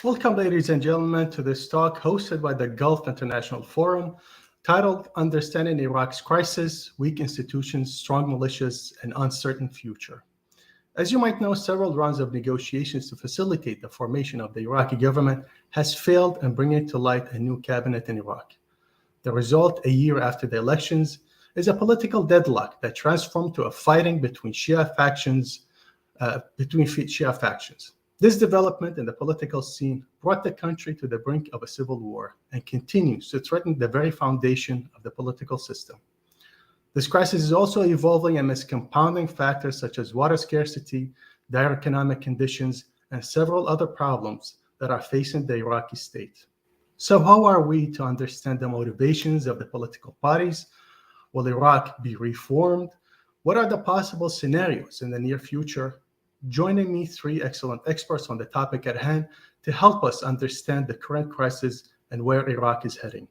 Welcome, ladies and gentlemen, to this talk hosted by the Gulf International Forum, titled Understanding Iraq's Crisis, Weak Institutions, Strong Militias, and Uncertain Future. As you might know, several rounds of negotiations to facilitate the formation of the Iraqi government has failed in bringing to light a new cabinet in Iraq. The result, a year after the elections, is a political deadlock that transformed to a fighting between Shia factions. This development in the political scene brought the country to the brink of a civil war and continues to threaten the very foundation of the political system. This crisis is also evolving amidst compounding factors such as water scarcity, dire economic conditions, and several other problems that are facing the Iraqi state. So how are we to understand the motivations of the political parties? Will Iraq be reformed? What are the possible scenarios in the near future? Joining me, three excellent experts on the topic at hand to help us understand the current crisis and where Iraq is heading.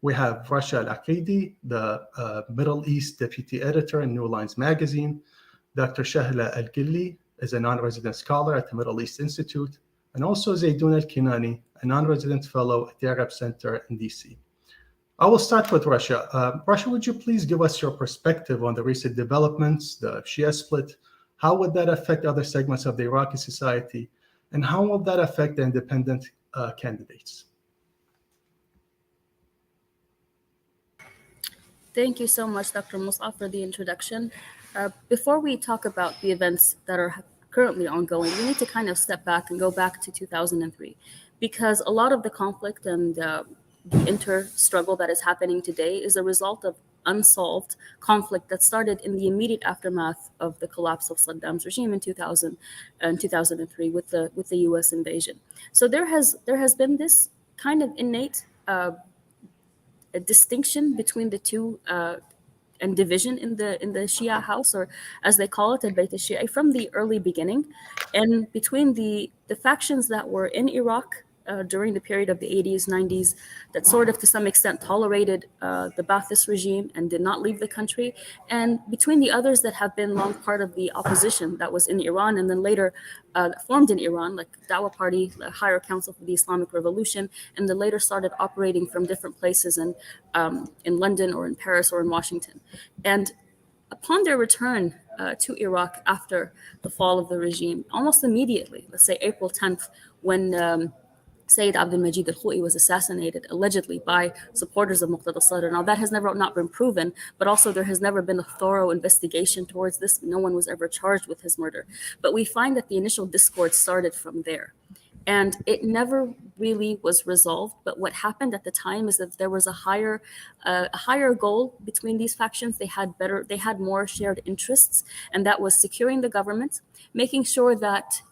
We have Rasha Al-Aqeedi, the Middle East Deputy Editor in New Lines Magazine. Dr. Shahla Al-Kli is a non-resident scholar at the Middle East Institute, and also Zeidon Al-Kinani, a non-resident fellow at the Arab Center in DC. I will start with Rasha. Rasha, would you please give us your perspective on the recent developments, the Shia split? How would that affect other segments of the Iraqi society? And how will that affect the independent candidates? Thank you so much, Dr. Mus'ab, for the introduction. Before we talk about the events that are currently ongoing, we need to kind of step back and go back to 2003, because a lot of the conflict and the inter-struggle that is happening today is a result of unsolved conflict that started in the immediate aftermath of the collapse of Saddam's regime in 2000 and 2003 with the U.S. invasion. So there has been this kind of innate a distinction between the two and division in the Shia house, or as they call it, al-Bayt al-Shia, from the early beginning, and between the factions that were in Iraq during the period of the 80s, 90s, that sort of to some extent tolerated the Ba'athist regime and did not leave the country, and between the others that have been long part of the opposition that was in Iran and then later formed in Iran, like Dawah Party, the Higher Council for the Islamic Revolution, and then later started operating from different places in London or in Paris or in Washington. And upon their return to Iraq after the fall of the regime, almost immediately, let's say April 10th, when Sayyid Abdul Majid Al-Khou'i was assassinated allegedly by supporters of Muqtada Al-Sadr. Now that has never not been proven, but also there has never been a thorough investigation towards this. No one was ever charged with his murder. But we find that the initial discord started from there. And it never really was resolved. But what happened at the time is that there was a higher goal between these factions. They had more shared interests, and that was securing the government, making sure that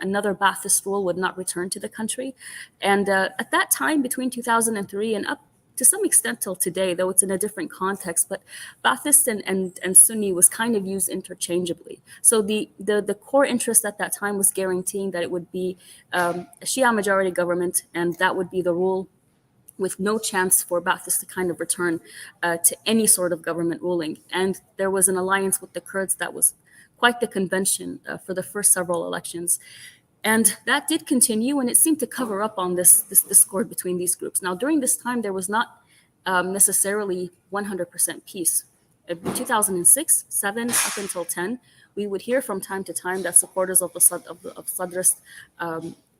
another Ba'athist rule would not return to the country. And at that time, between 2003 and up to some extent till today, though it's in a different context, but Ba'athist and Sunni was kind of used interchangeably. So the core interest at that time was guaranteeing that it would be a Shia majority government, and that would be the rule, with no chance for Ba'athist to kind of return to any sort of government ruling. And there was an alliance with the Kurds that was quite the convention for the first several elections. And that did continue, and it seemed to cover up on this discord between these groups. Now, during this time, there was not necessarily 100% peace. In 2006, 7, up until 10, we would hear from time to time that supporters of Sadrist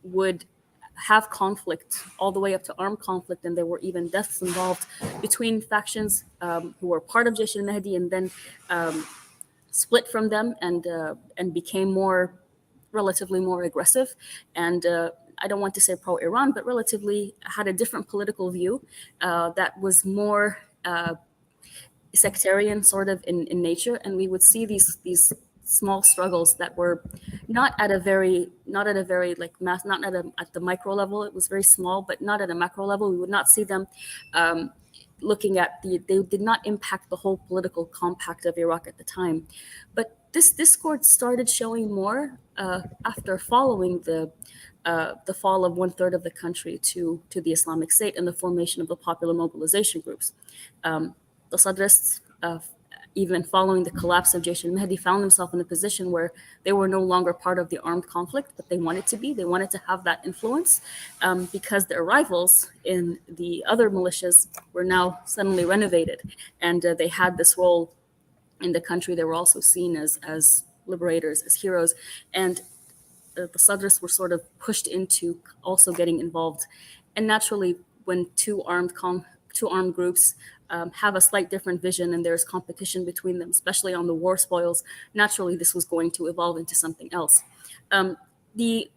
would have conflict all the way up to armed conflict, and there were even deaths involved between factions who were part of Jaysh al-Mahdi and then split from them and became relatively more aggressive, and I don't want to say pro-Iran, but relatively had a different political view that was more sectarian sort of in nature. And we would see these small struggles that were not at a very like mass, not at the micro level. It was very small, but not at a macro level. We would not see them looking at they did not impact the whole political compact of Iraq at the time. But this discord started showing more after following the fall of 1/3 of the country to the Islamic State and the formation of the popular mobilization groups. The Sadrists even following the collapse of Jaish al-Mahdi, found themselves in a position where they were no longer part of the armed conflict, but they wanted to be. They wanted to have that influence because their rivals in the other militias were now suddenly renovated, and they had this role in the country. They were also seen as liberators, as heroes, and the Sadrists were sort of pushed into also getting involved. And naturally, when two armed groups have a slight different vision and there's competition between them, especially on the war spoils, naturally this was going to evolve into something else. The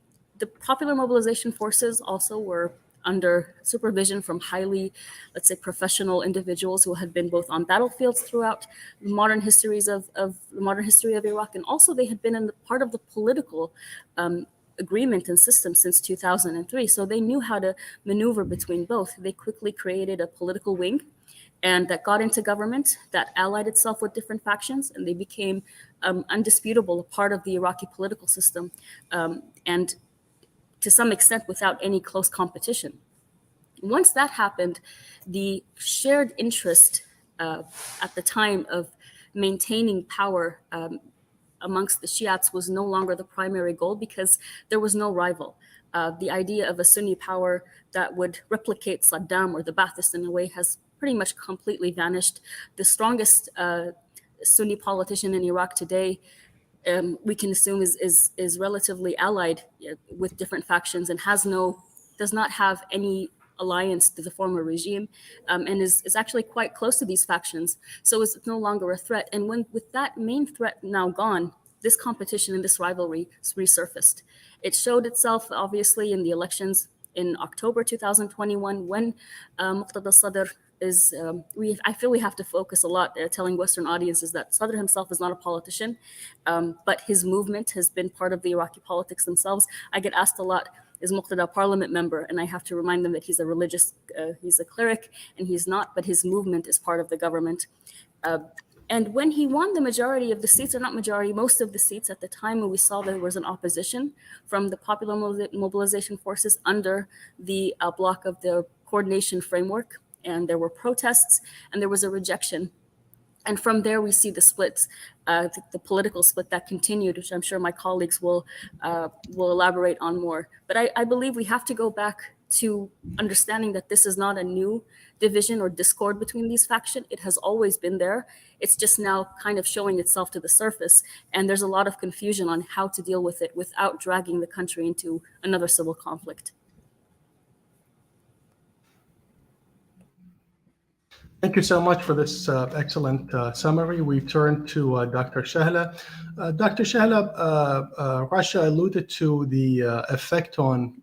popular mobilization forces also were under supervision from highly, let's say, professional individuals who had been both on battlefields throughout the modern history of Iraq, and also they had been in part of the political agreement and system since 2003. So they knew how to maneuver between both. They quickly created a political wing, and that got into government, that allied itself with different factions, and they became undisputable a part of the Iraqi political system, and to some extent without any close competition. Once that happened, the shared interest at the time of maintaining power amongst the Shiites was no longer the primary goal because there was no rival. The idea of a Sunni power that would replicate Saddam or the Ba'athists in a way has pretty much completely vanished. The strongest Sunni politician in Iraq today, we can assume is relatively allied with different factions and does not have any alliance to the former regime, and is actually quite close to these factions. So it's no longer a threat. And with that main threat now gone, this competition and this rivalry resurfaced. It showed itself obviously in the elections in October 2021 when Muqtada Al-Sadr I feel we have to focus a lot telling Western audiences that Sadr himself is not a politician, but his movement has been part of the Iraqi politics themselves. I get asked a lot, is Muqtada a parliament member? And I have to remind them that he's a cleric, and he's not, but his movement is part of the government. And when he won the majority of the seats, or not majority, most of the seats at the time when we saw there was an opposition from the popular mobilization forces under the block of the coordination framework, and there were protests, and there was a rejection. And from there, we see the splits, the political split that continued, which I'm sure my colleagues will elaborate on more. But I believe we have to go back to understanding that this is not a new division or discord between these factions. It has always been there. It's just now kind of showing itself to the surface. And there's a lot of confusion on how to deal with it without dragging the country into another civil conflict. Thank you so much for this excellent summary. We turn to Dr. Shahla. Dr. Shahla, Rasha alluded to the effect on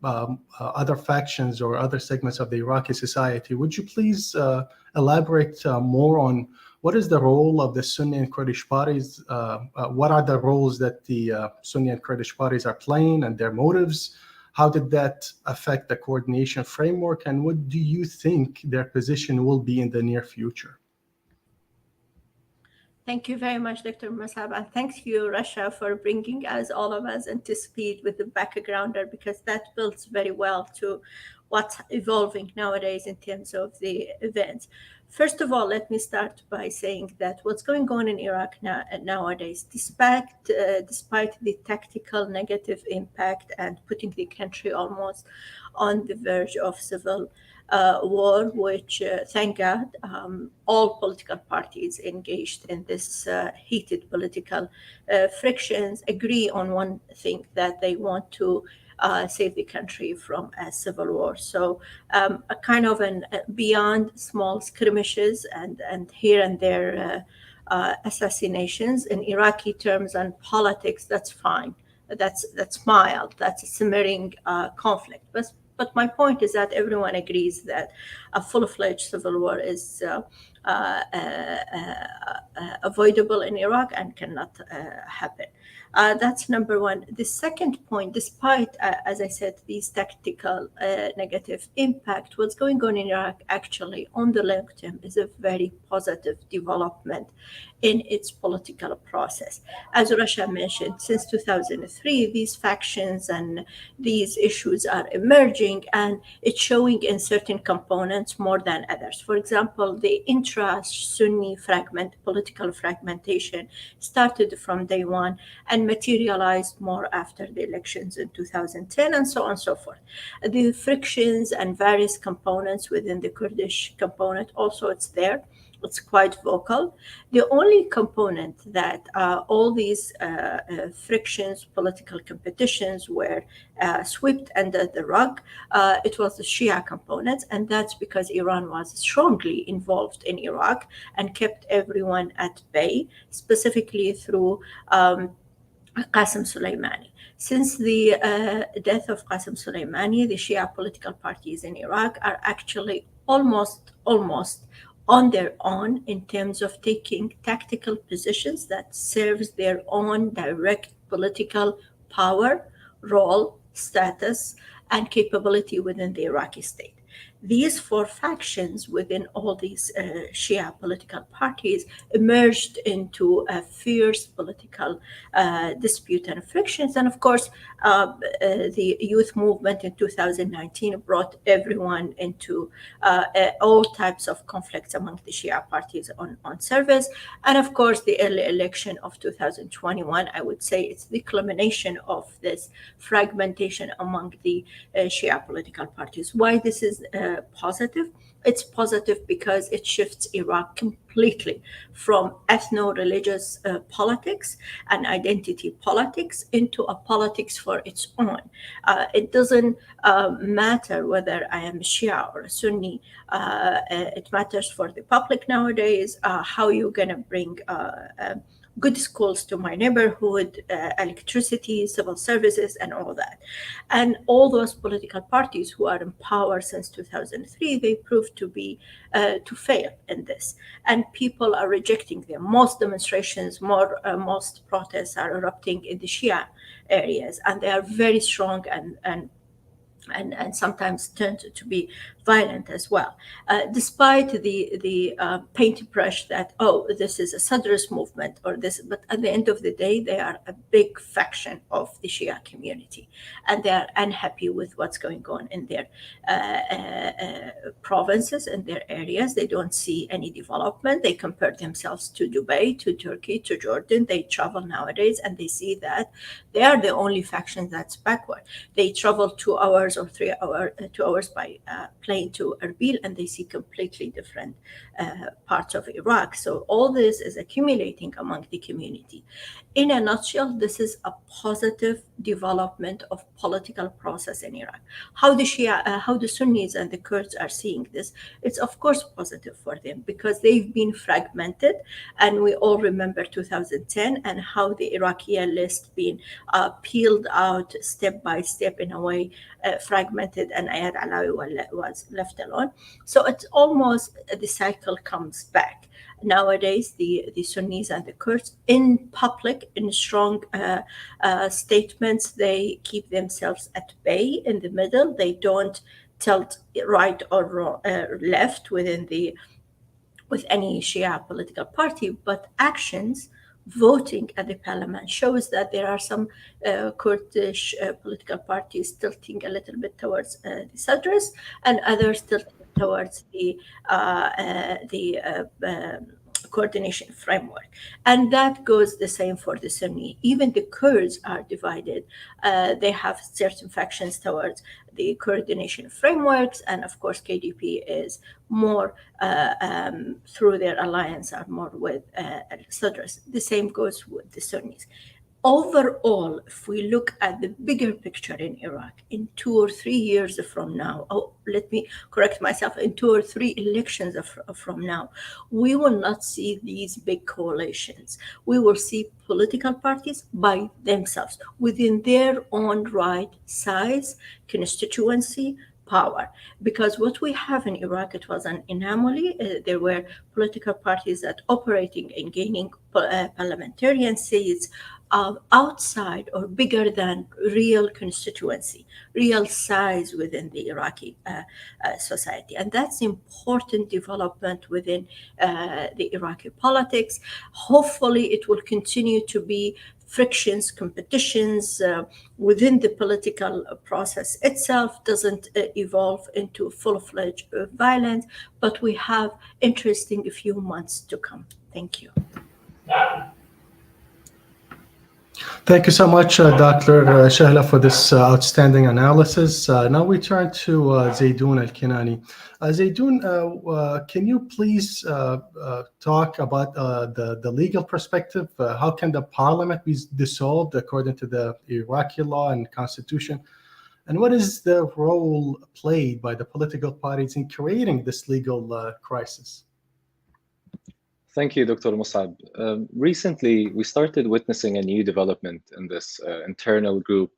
other factions or other segments of the Iraqi society. Would you please elaborate more on what is the role of the Sunni and Kurdish parties? What are the roles that the Sunni and Kurdish parties are playing and their motives? How did that affect the coordination framework? And what do you think their position will be in the near future? Thank you very much, Dr. Massaab. And thank you, Rasha, for bringing us, all of us, into speed with the backgrounder, because that builds very well to what's evolving nowadays in terms of the events. First of all, let me start by saying that what's going on in Iraq nowadays, despite the tactical negative impact and putting the country almost on the verge of civil war, which, thank God, all political parties engaged in this heated political frictions agree on one thing, that they want to save the country from a civil war. So a kind of beyond small skirmishes and here and there assassinations in Iraqi terms and politics, that's fine. That's mild. That's a simmering conflict. But my point is that everyone agrees that a full-fledged civil war is avoidable in Iraq and cannot happen. That's number one. The second point, despite, as I said, these tactical negative impact, what's going on in Iraq actually on the long term is a very positive development in its political process. As Rasha mentioned, since 2003, these factions and these issues are emerging, and it's showing in certain components more than others. For example, the intra-Sunni political fragmentation started from day one and materialized more after the elections in 2010, and so on and so forth. The frictions and various components within the Kurdish component also, it's there. It's quite vocal. The only component that all these frictions, political competitions were swept under the rug, it was the Shia components, and that's because Iran was strongly involved in Iraq and kept everyone at bay, specifically through Qasem Soleimani. Since the death of Qasem Soleimani, the Shia political parties in Iraq are actually almost on their own in terms of taking tactical positions that serves their own direct political power, role, status, and capability within the Iraqi state. These four factions within all these Shia political parties emerged into a fierce political dispute and frictions. And of course, the youth movement in 2019 brought everyone into all types of conflicts among the Shia parties on service. And of course, the early election of 2021, I would say it's the culmination of this fragmentation among the Shia political parties. Why this is positive? It's positive because it shifts Iraq completely from ethno-religious politics and identity politics into a politics for its own. It doesn't matter whether I am a Shia or a Sunni. It matters for the public nowadays, how you're going to bring good schools to my neighborhood, electricity, civil services, and all that. And all those political parties who are in power since 2003, they proved to be to fail in this. And people are rejecting them. Most demonstrations, most protests are erupting in the Shia areas, and they are very strong and sometimes tend to be violent as well, despite the paintbrush that, oh, this is a Sadrist movement or this, but at the end of the day, they are a big faction of the Shia community, and they are unhappy with what's going on in their provinces and their areas. They don't see any development. They compare themselves to Dubai, to Turkey, to Jordan. They travel nowadays and they see that they are the only faction that's backward. They travel 2 hours or 2 hours by plane to Erbil, and they see completely different parts of Iraq. So all this is accumulating among the community. In a nutshell, this is a positive development of political process in Iraq. How the Shia, how the Sunnis and the Kurds are seeing this, it's of course positive for them because they've been fragmented, and we all remember 2010 and how the Iraqi list been peeled out step by step in a way, fragmented, and Ayad Alawi was left alone. So it's almost the cycle comes back. Nowadays, the Sunnis and the Kurds in public, in strong statements, they keep themselves at bay in the middle. They don't tilt right or left with any Shia political party, but actions, voting at the parliament shows that there are some Kurdish political parties tilting a little bit towards the Sadrists and others tilting towards the coordination framework. And that goes the same for the Sunni. Even the Kurds are divided. They have certain factions towards the coordination frameworks, and of course KDP is more through their alliance are more with Sadrists. The same goes with the Sunnis. Overall, if we look at the bigger picture in Iraq, in 2 or 3 years from now, let me correct myself, in 2 or 3 elections from now, we will not see these big coalitions. We will see political parties by themselves, within their own right, size, constituency, power. Because what we have in Iraq, it was an anomaly. There were political parties that operating and gaining parliamentarian seats, outside or bigger than real constituency, real size within the Iraqi society. And that's important development within the Iraqi politics. Hopefully, it will continue to be frictions, competitions within the political process itself, doesn't evolve into full-fledged violence, but we have interesting few months to come. Thank you. Thank you so much, Dr. Shahla, for this outstanding analysis. Now we turn to Zeidon Al-Kinani. Zeidon, can you please talk about the legal perspective? How can the parliament be dissolved according to the Iraqi law and constitution? And what is the role played by the political parties in creating this legal crisis? Thank you, Dr. Massaab. Recently, we started witnessing a new development in this internal group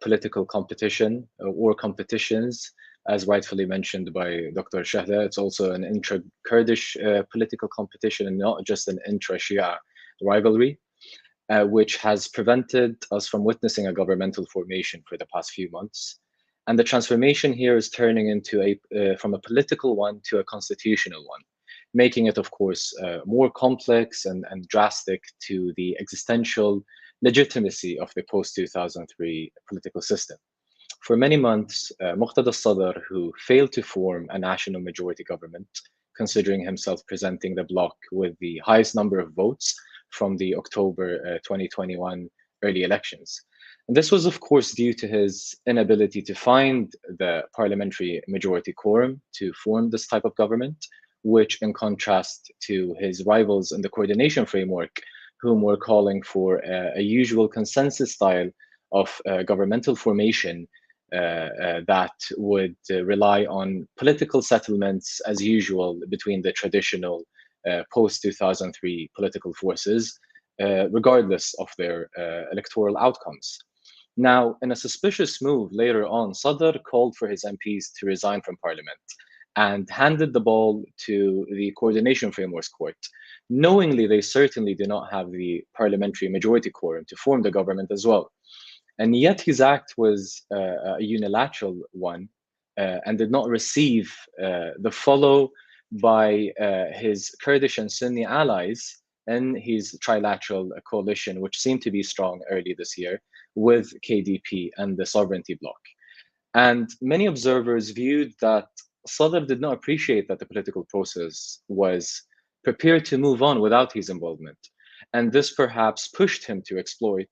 political competition or competitions, as rightfully mentioned by Dr. Shahla. It's also an intra-Kurdish political competition and not just an intra-Shia rivalry, which has prevented us from witnessing a governmental formation for the past few months. And the transformation here is turning into from a political one to a constitutional one, making it, of course, more complex and drastic to the existential legitimacy of the post-2003 political system. For many months, Muqtada Al-Sadr, who failed to form a national majority government, considering himself presenting the bloc with the highest number of votes from the October 2021 early elections. And this was, of course, due to his inability to find the parliamentary majority quorum to form this type of government, which in contrast to his rivals in the coordination framework, whom were calling for a usual consensus style of governmental formation that would rely on political settlements as usual between the traditional post-2003 political forces, regardless of their electoral outcomes. Now, in a suspicious move later on, Sadr called for his MPs to resign from parliament and handed the ball to the Coordination Frameworks Court. Knowingly, they certainly did not have the parliamentary majority quorum to form the government as well. And yet his act was a unilateral one and did not receive the follow by his Kurdish and Sunni allies in his trilateral coalition, which seemed to be strong early this year with KDP and the Sovereignty Bloc. And many observers viewed that Sadr did not appreciate that the political process was prepared to move on without his involvement. And this perhaps pushed him to exploit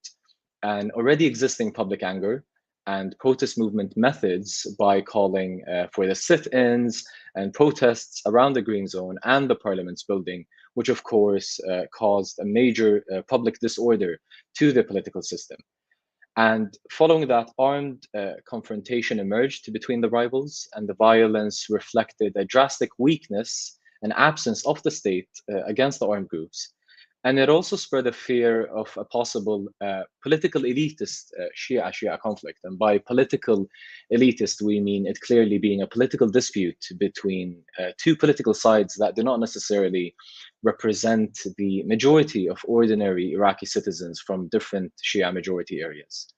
an already existing public anger and protest movement methods by calling for the sit-ins and protests around the Green Zone and the Parliament's building, which of course caused a major public disorder to the political system. And following that, armed confrontation emerged between the rivals, and the violence reflected a drastic weakness and absence of the state against the armed groups. And it also spread a fear of a possible political elitist Shia conflict. And by political elitist, we mean it clearly being a political dispute between two political sides that do not necessarily represent the majority of ordinary Iraqi citizens from different Shia majority areas.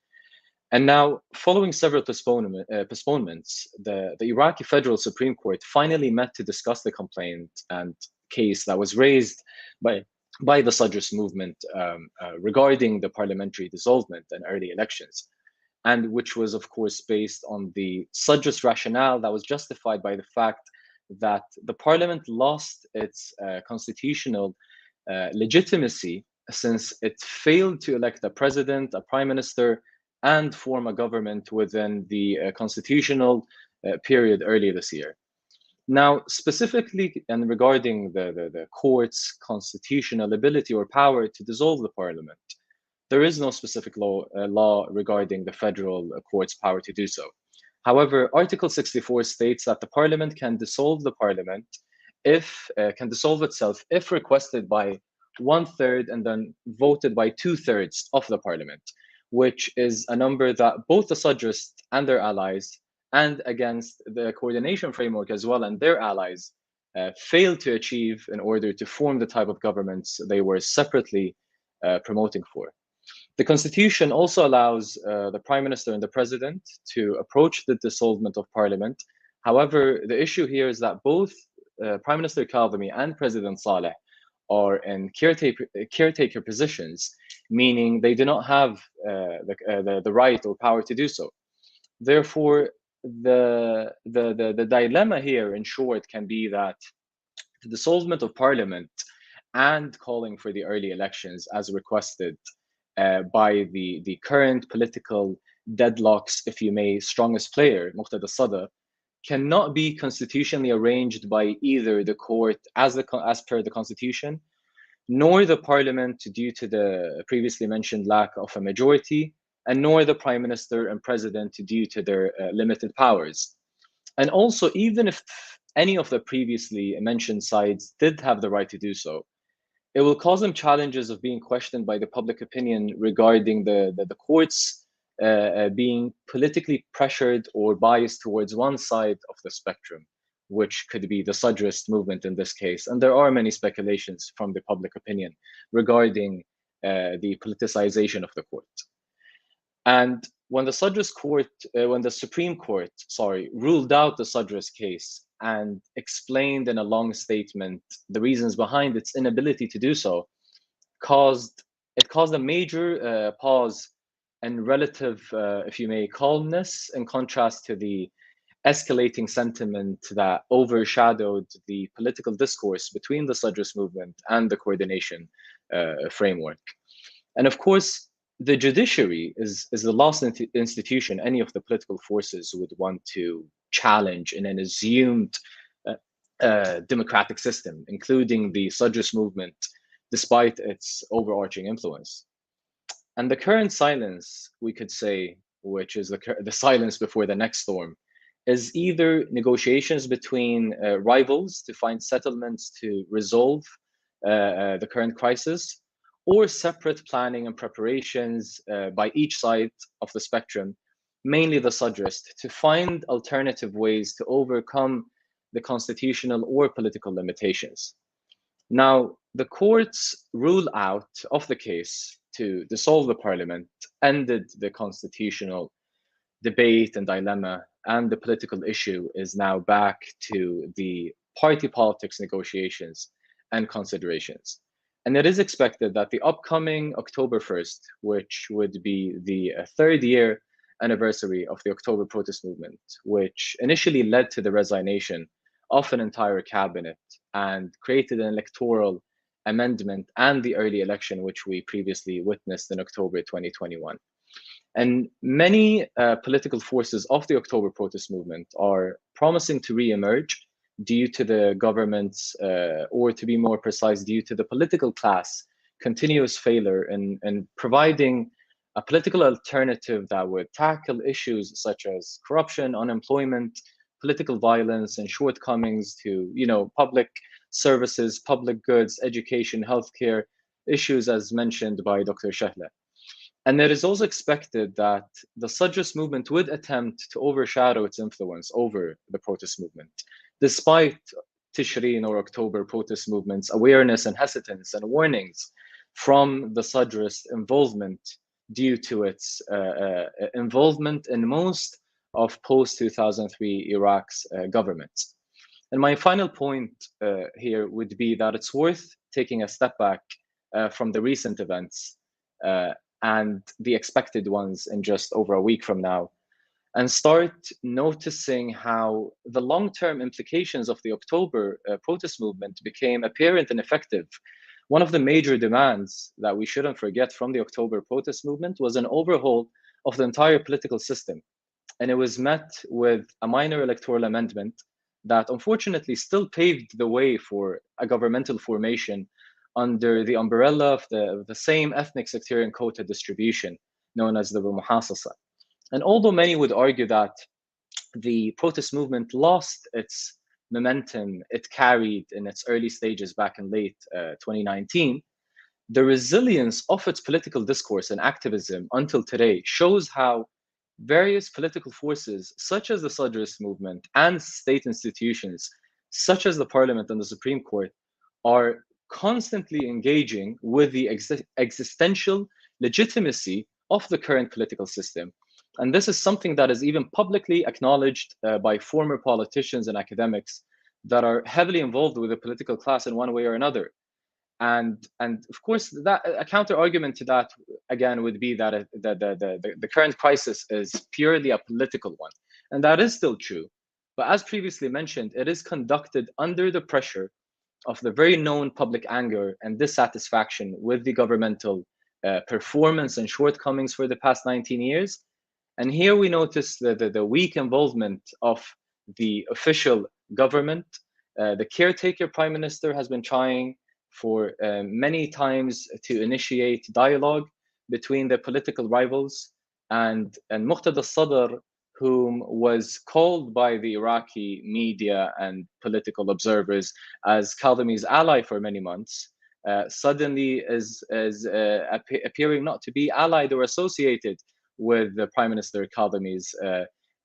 And now, following several postponements, the Iraqi Federal Supreme Court finally met to discuss the complaint and case that was raised by the Sadrist Movement regarding the parliamentary dissolvement and early elections, and which was, of course, based on the Sadrist rationale that was justified by the fact that the parliament lost its constitutional legitimacy since it failed to elect a president, a prime minister, and form a government within the constitutional period earlier this year. Now, specifically and regarding the court's constitutional ability or power to dissolve the parliament, there is no specific law regarding the federal court's power to do so. However, Article 64 states that the parliament can dissolve the parliament can dissolve itself if requested by 1/3 and then voted by 2/3 of the parliament, which is a number that both the Sadrists and their allies, and against the coordination framework as well and their allies, failed to achieve in order to form the type of governments they were separately promoting for. The constitution also allows the prime minister and the president to approach the dissolvement of parliament. However, the issue here is that both Prime Minister Kadhimi and President Saleh are in caretaker positions, meaning they do not have the right or power to do so. Therefore, the dilemma here, in short, can be that the dissolvement of parliament and calling for the early elections as requested by the current political deadlocks, if you may, strongest player, Muqtada Al-Sadr, cannot be constitutionally arranged by either the court as per the constitution, nor the parliament due to the previously mentioned lack of a majority, and nor the prime minister and president due to their limited powers. And also, even if any of the previously mentioned sides did have the right to do so, it will cause them challenges of being questioned by the public opinion regarding the courts being politically pressured or biased towards one side of the spectrum, which could be the Sadrist movement in this case. And there are many speculations from the public opinion regarding the politicization of the court. And when the Supreme Court, ruled out the Sadrist case and explained in a long statement the reasons behind its inability to do so, caused a major pause and relative, if you may, calmness, in contrast to the escalating sentiment that overshadowed the political discourse between the Sadrist movement and the coordination framework. And of course, the judiciary is the last institution any of the political forces would want to challenge in an assumed democratic system, including the Sadrist movement, despite its overarching influence. And the current silence, we could say, which is the silence before the next storm, is either negotiations between rivals to find settlements to resolve the current crisis, or separate planning and preparations by each side of the spectrum, mainly the Sadrist, to find alternative ways to overcome the constitutional or political limitations. Now, the court's rule out of the case to dissolve the parliament ended the constitutional debate and dilemma, and the political issue is now back to the party politics negotiations and considerations. And it is expected that the upcoming October 1st, which would be the third year anniversary of the October protest movement, which initially led to the resignation of an entire cabinet and created an electoral amendment and the early election, which we previously witnessed in October 2021. And many political forces of the October protest movement are promising to re-emerge due to the government's, or to be more precise, due to the political class continuous failure in providing a political alternative that would tackle issues such as corruption, unemployment, political violence, and shortcomings to, public services, public goods, education, healthcare issues, as mentioned by Dr. Shahla. And it is also expected that the Sadrist movement would attempt to overshadow its influence over the protest movement, despite Tishreen or October protest movement's awareness and hesitance and warnings from the Sadrist involvement due to its involvement in most of post-2003 Iraq's governments. And my final point here would be that it's worth taking a step back from the recent events and the expected ones in just over a week from now, and start noticing how the long-term implications of the October protest movement became apparent and effective. One of the major demands that we shouldn't forget from the October protest movement was an overhaul of the entire political system. And it was met with a minor electoral amendment that unfortunately still paved the way for a governmental formation under the umbrella of the same ethnic sectarian quota distribution known as the Muhassasa. And although many would argue that the protest movement lost its momentum it carried in its early stages back in late 2019, the resilience of its political discourse and activism until today shows how various political forces, such as the Sadrist movement and state institutions, such as the parliament and the Supreme Court, are constantly engaging with the existential legitimacy of the current political system. And this is something that is even publicly acknowledged by former politicians and academics that are heavily involved with the political class in one way or another. And of course, that a counter argument to that again would be that the current crisis is purely a political one, and that is still true. But as previously mentioned, it is conducted under the pressure of the very known public anger and dissatisfaction with the governmental performance and shortcomings for the past 19 years. And here we notice the weak involvement of the official government. The caretaker prime minister has been trying for many times to initiate dialogue between the political rivals, and Muqtada Al-Sadr, whom was called by the Iraqi media and political observers as Kadhimi's ally for many months, suddenly is appearing not to be allied or associated with the Prime Minister Kadhimi's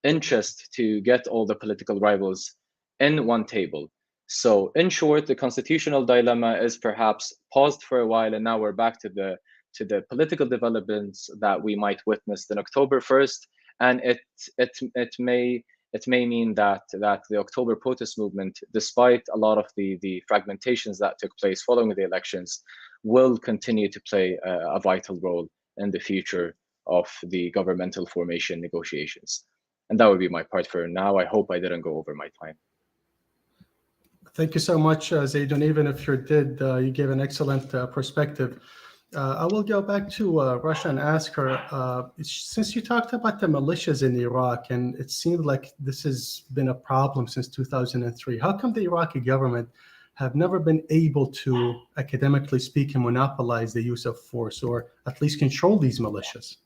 interest to get all the political rivals in one table. So in short, the constitutional dilemma is perhaps paused for a while, and now we're back to the political developments that we might witness on October 1st, and it may mean that the October protest movement, despite a lot of the fragmentations that took place following the elections, will continue to play a vital role in the future of the governmental formation negotiations. And that would be my part for now. I hope I didn't go over my time. Thank you so much, Zeidon. Even if you did, you gave an excellent perspective. I will go back to Rasha and ask her, since you talked about the militias in Iraq, and it seemed like this has been a problem since 2003, how come the Iraqi government have never been able to, academically speaking, monopolize the use of force, or at least control these militias?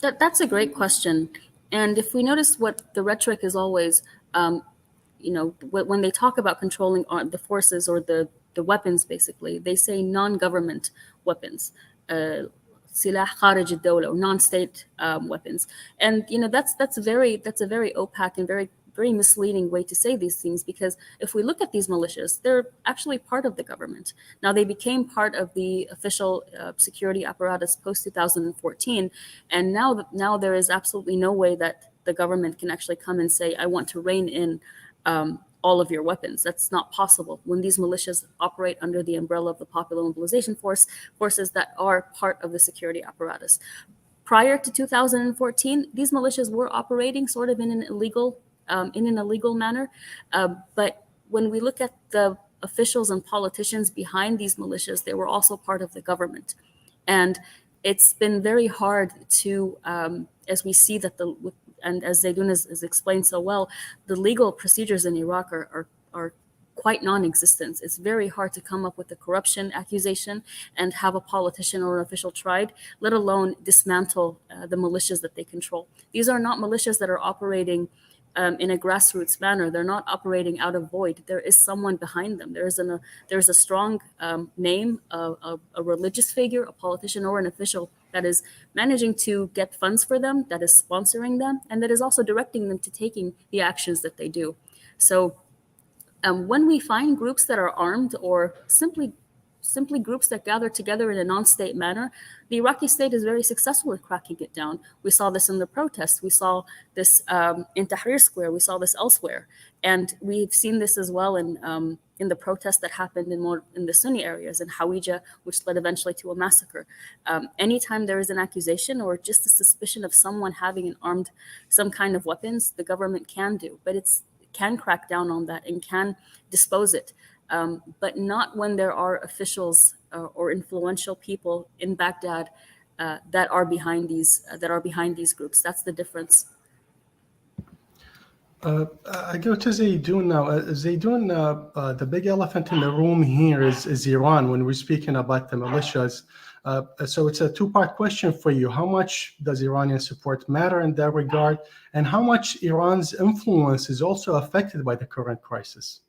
That's a great question. And if we notice what the rhetoric is always, when they talk about controlling the forces or the weapons, basically, they say non-government weapons, silah kharij al-dawla, or non-state weapons. And that's a very opaque and very misleading way to say these things, because if we look at these militias, they're actually part of the government. Now, they became part of the official security apparatus post 2014, and now there is absolutely no way that the government can actually come and say, I want to rein in all of your weapons. That's not possible when these militias operate under the umbrella of the Popular Mobilization forces that are part of the security apparatus. Prior to 2014, these militias were operating sort of in an illegal manner. But when we look at the officials and politicians behind these militias, they were also part of the government. And it's been very hard to, as we see that and as Zeidon has explained so well, the legal procedures in Iraq are quite non-existent. It's very hard to come up with a corruption accusation and have a politician or an official tried, let alone dismantle the militias that they control. These are not militias that are operating in a grassroots manner. They're not operating out of void. There is someone behind them. There's a strong name, a religious figure, a politician, or an official that is managing to get funds for them, that is sponsoring them, and that is also directing them to taking the actions that they do. So when we find groups that are armed, or simply groups that gather together in a non-state manner, the Iraqi state is very successful at cracking it down. We saw this in the protests. We saw this in Tahrir Square. We saw this elsewhere. And we've seen this as well in the protests that happened in the Sunni areas, in Hawija, which led eventually to a massacre. Anytime there is an accusation or just a suspicion of someone having some kind of weapons, the government can do, but can crack down on that and can dispose it. But not when there are officials or influential people in Baghdad that are behind these groups. That's the difference. I go to Zeidon now. Zeidon, the big elephant in the room here is Iran when we're speaking about the militias. So it's a two-part question for you. How much does Iranian support matter in that regard? And how much Iran's influence is also affected by the current crisis?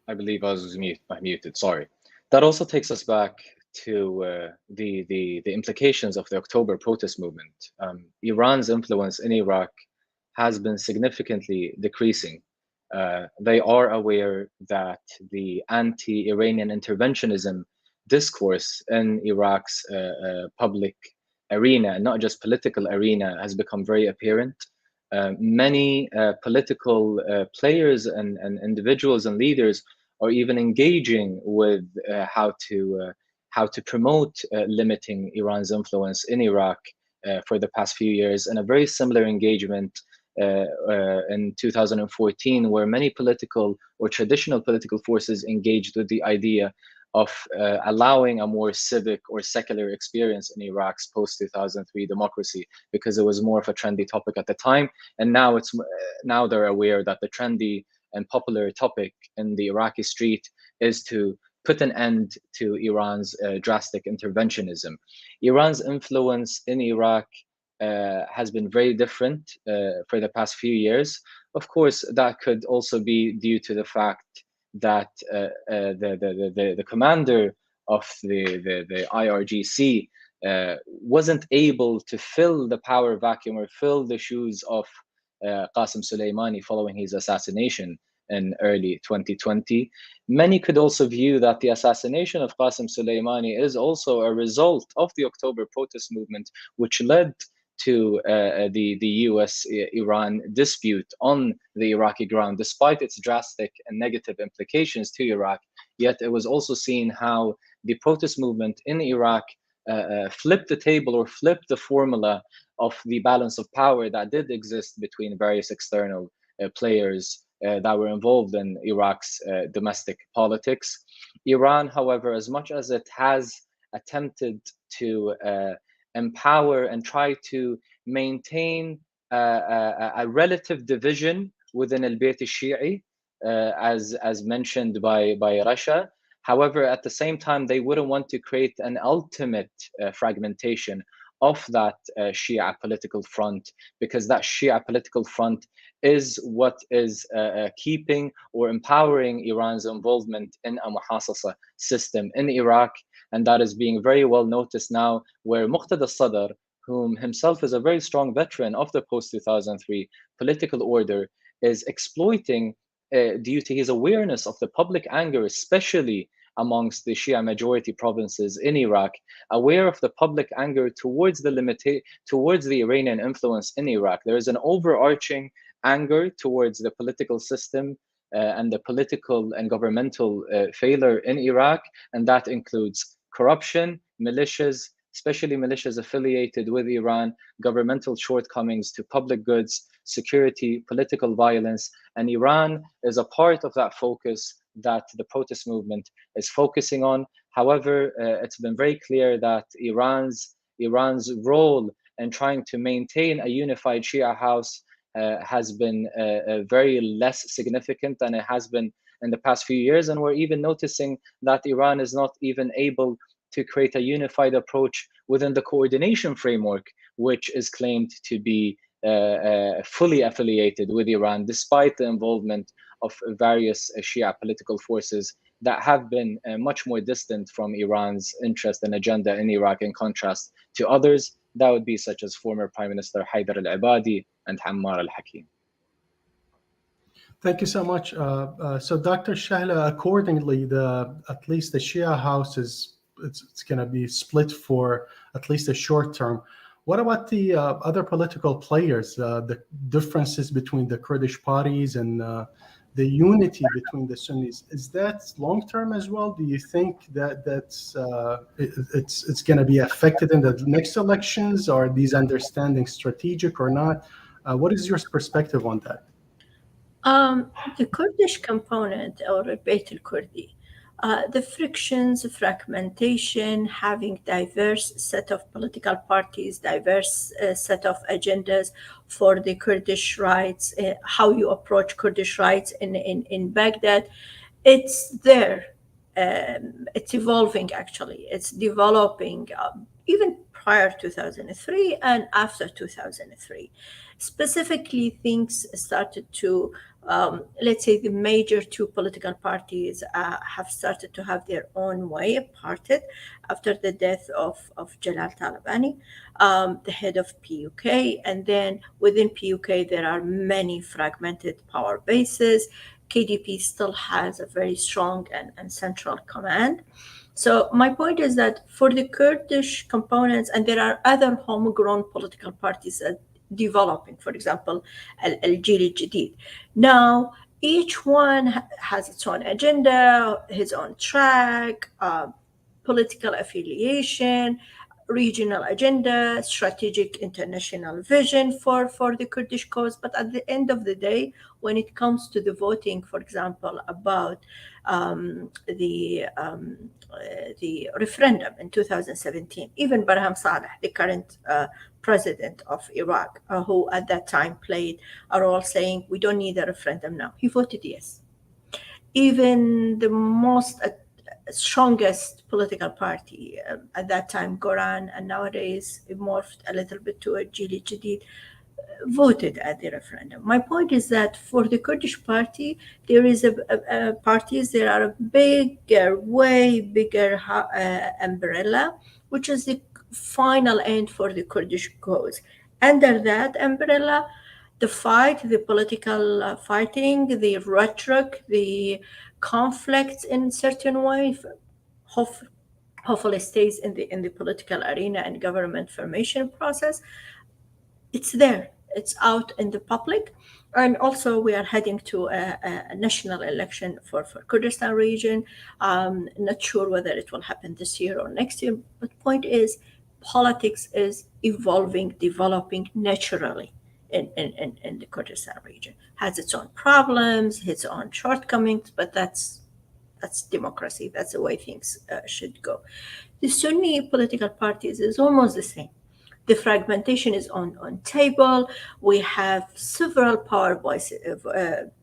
I believe I was muted, sorry. That also takes us back to the implications of the October protest movement. Iran's influence in Iraq has been significantly decreasing They are aware that the anti-Iranian interventionism discourse in Iraq's public arena, not just political arena, has become very apparent. Many political players and individuals and leaders are even engaging with how to promote limiting Iran's influence in Iraq for the past few years, and a very similar engagement in 2014, where many political or traditional political forces engaged with the idea of allowing a more civic or secular experience in Iraq's post-2003 democracy, because it was more of a trendy topic at the time. And now they're aware that the trendy and popular topic in the Iraqi street is to put an end to Iran's drastic interventionism. Iran's influence in Iraq has been very different for the past few years. Of course, that could also be due to the fact that the commander of the IRGC wasn't able to fill the power vacuum or fill the shoes of Qasem Soleimani following his assassination in early 2020. Many could also view that the assassination of Qasem Soleimani is also a result of the October protest movement, which led to the US-Iran dispute on the Iraqi ground, despite its drastic and negative implications to Iraq. Yet it was also seen how the protest movement in Iraq flipped the table or flipped the formula of the balance of power that did exist between various external players that were involved in Iraq's domestic politics. Iran, however, as much as it has attempted to empower and try to maintain a relative division within al-Bayt al-Shi'i, as mentioned by Rasha. However, at the same time, they wouldn't want to create an ultimate fragmentation of that Shia political front, because that Shia political front is what is keeping or empowering Iran's involvement in a muhasasa system in Iraq. And that is being very well noticed now, where Muqtada Al-Sadr, whom himself is a very strong veteran of the post-2003 political order, is exploiting, due to his awareness of the public anger, especially amongst the Shia majority provinces in Iraq, aware of the public anger towards the Iranian influence in Iraq. There is an overarching anger towards the political system and the political and governmental failure in Iraq, and that includes corruption, militias, especially militias affiliated with Iran, governmental shortcomings to public goods, security, political violence, and Iran is a part of that focus that the protest movement is focusing on. However, it's been very clear that Iran's role in trying to maintain a unified Shia house has been very less significant than it has been in the past few years. And we're even noticing that Iran is not even able to create a unified approach within the coordination framework, which is claimed to be fully affiliated with Iran, despite the involvement of various Shia political forces that have been much more distant from Iran's interest and agenda in Iraq, in contrast to others. That would be such as former Prime Minister Haider al-Abadi and Ammar al-Hakim. Thank you so much. So Dr. Shahla, accordingly, at least the Shia house it's going to be split for at least a short term. What about the other political players, the differences between the Kurdish parties and the unity between the Sunnis? Is that long term as well? Do you think that it's going to be affected in the next elections? Are these understandings strategic or not? What is your perspective on that? The Kurdish component, or Bayt al-Kurdi, the frictions, fragmentation, having diverse set of political parties, diverse set of agendas for the Kurdish rights, how you approach Kurdish rights in Baghdad, it's there. It's evolving, actually. It's developing. Even prior 2003 and after 2003. Specifically, things started to, let's say, the major two political parties have started to have their own way parted after the death of Jalal Talabani, the head of PUK. And then within PUK, there are many fragmented power bases. KDP still has a very strong and central command. So my point is that for the Kurdish components, and there are other homegrown political parties developing, for example, Al-Jil Al-Jadid. Now, each one has its own agenda, his own track, political affiliation, regional agenda, strategic international vision for the Kurdish cause. But at the end of the day, when it comes to the voting, for example, about the referendum in 2017, even Barham Saleh, the current president of Iraq, who at that time played a role saying, we don't need a referendum now, he voted yes. Even the most strongest political party at that time, Goran, and nowadays it morphed a little bit to a Al-Jil Al-Jadid, voted at the referendum. My point is that for the Kurdish party, there is parties, there are a bigger, way bigger umbrella, which is the final end for the Kurdish cause. Under that umbrella, the fight, the political fighting, the rhetoric, the conflicts in certain way, hopefully stays in the political arena and government formation process. It's there. It's out in the public. And also we are heading to a national election for Kurdistan region. Not sure whether it will happen this year or next year. But the point is, politics is evolving, developing naturally in the Kurdistan region. Has its own problems, its own shortcomings, but that's democracy. That's the way things should go. The Sunni political parties is almost the same. The fragmentation is on table. We have several power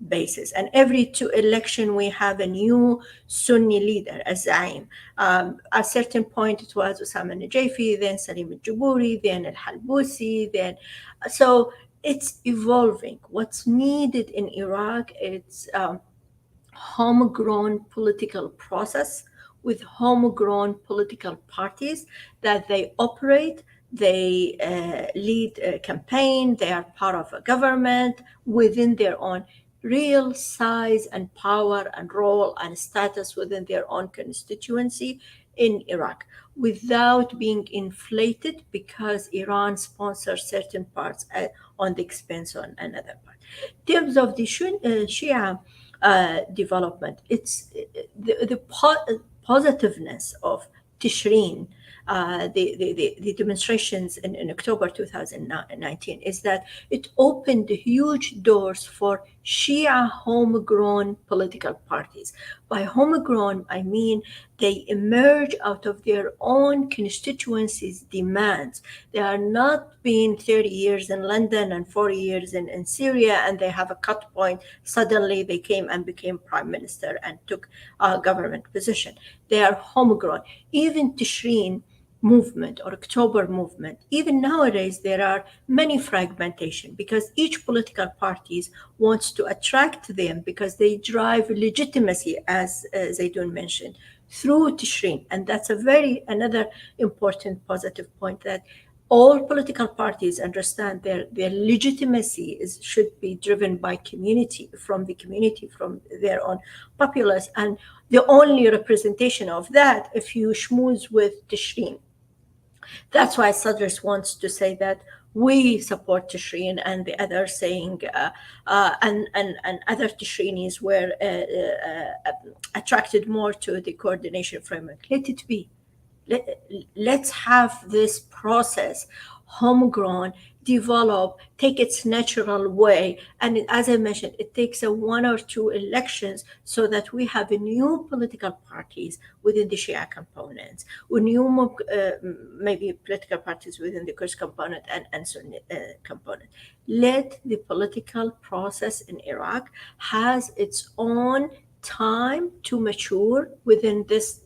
bases, and every two elections we have a new Sunni leader, a Zaim. At a certain point it was Osama Najafi, then Salim al-Juburi, then Al-Aloosy, then so it's evolving. What's needed in Iraq, it's homegrown political process with homegrown political parties that they operate. They lead a campaign, they are part of a government within their own real size and power and role and status within their own constituency in Iraq, without being inflated because Iran sponsors certain parts on the expense on another part. In terms of the Shia development, it's the positiveness of Tishreen, the demonstrations in October 2019 is that it opened huge doors for Shia homegrown political parties. By homegrown, I mean they emerge out of their own constituencies' demands. They are not being 30 years in London and 40 years in Syria, and they have a cut point. Suddenly they came and became prime minister and took a government position. They are homegrown. Even Tishreen movement or October movement, even nowadays there are many fragmentation because each political parties wants to attract them because they drive legitimacy, as Zeidon mentioned, through Tishreen. And that's another important positive point, that all political parties understand their legitimacy should be driven by community, from their own populace. And the only representation of that, if you schmooze with Tishreen. That's why Sadrist wants to say that we support Tishreen, and the others saying, and other Tishreenis were attracted more to the coordination framework. Let it be. Let's have this process homegrown, develop, take its natural way. And as I mentioned, it takes one or two elections so that we have a new political parties within the Shia components, or new maybe political parties within the Kurds component and Sunni component. Let the political process in Iraq has its own time to mature within this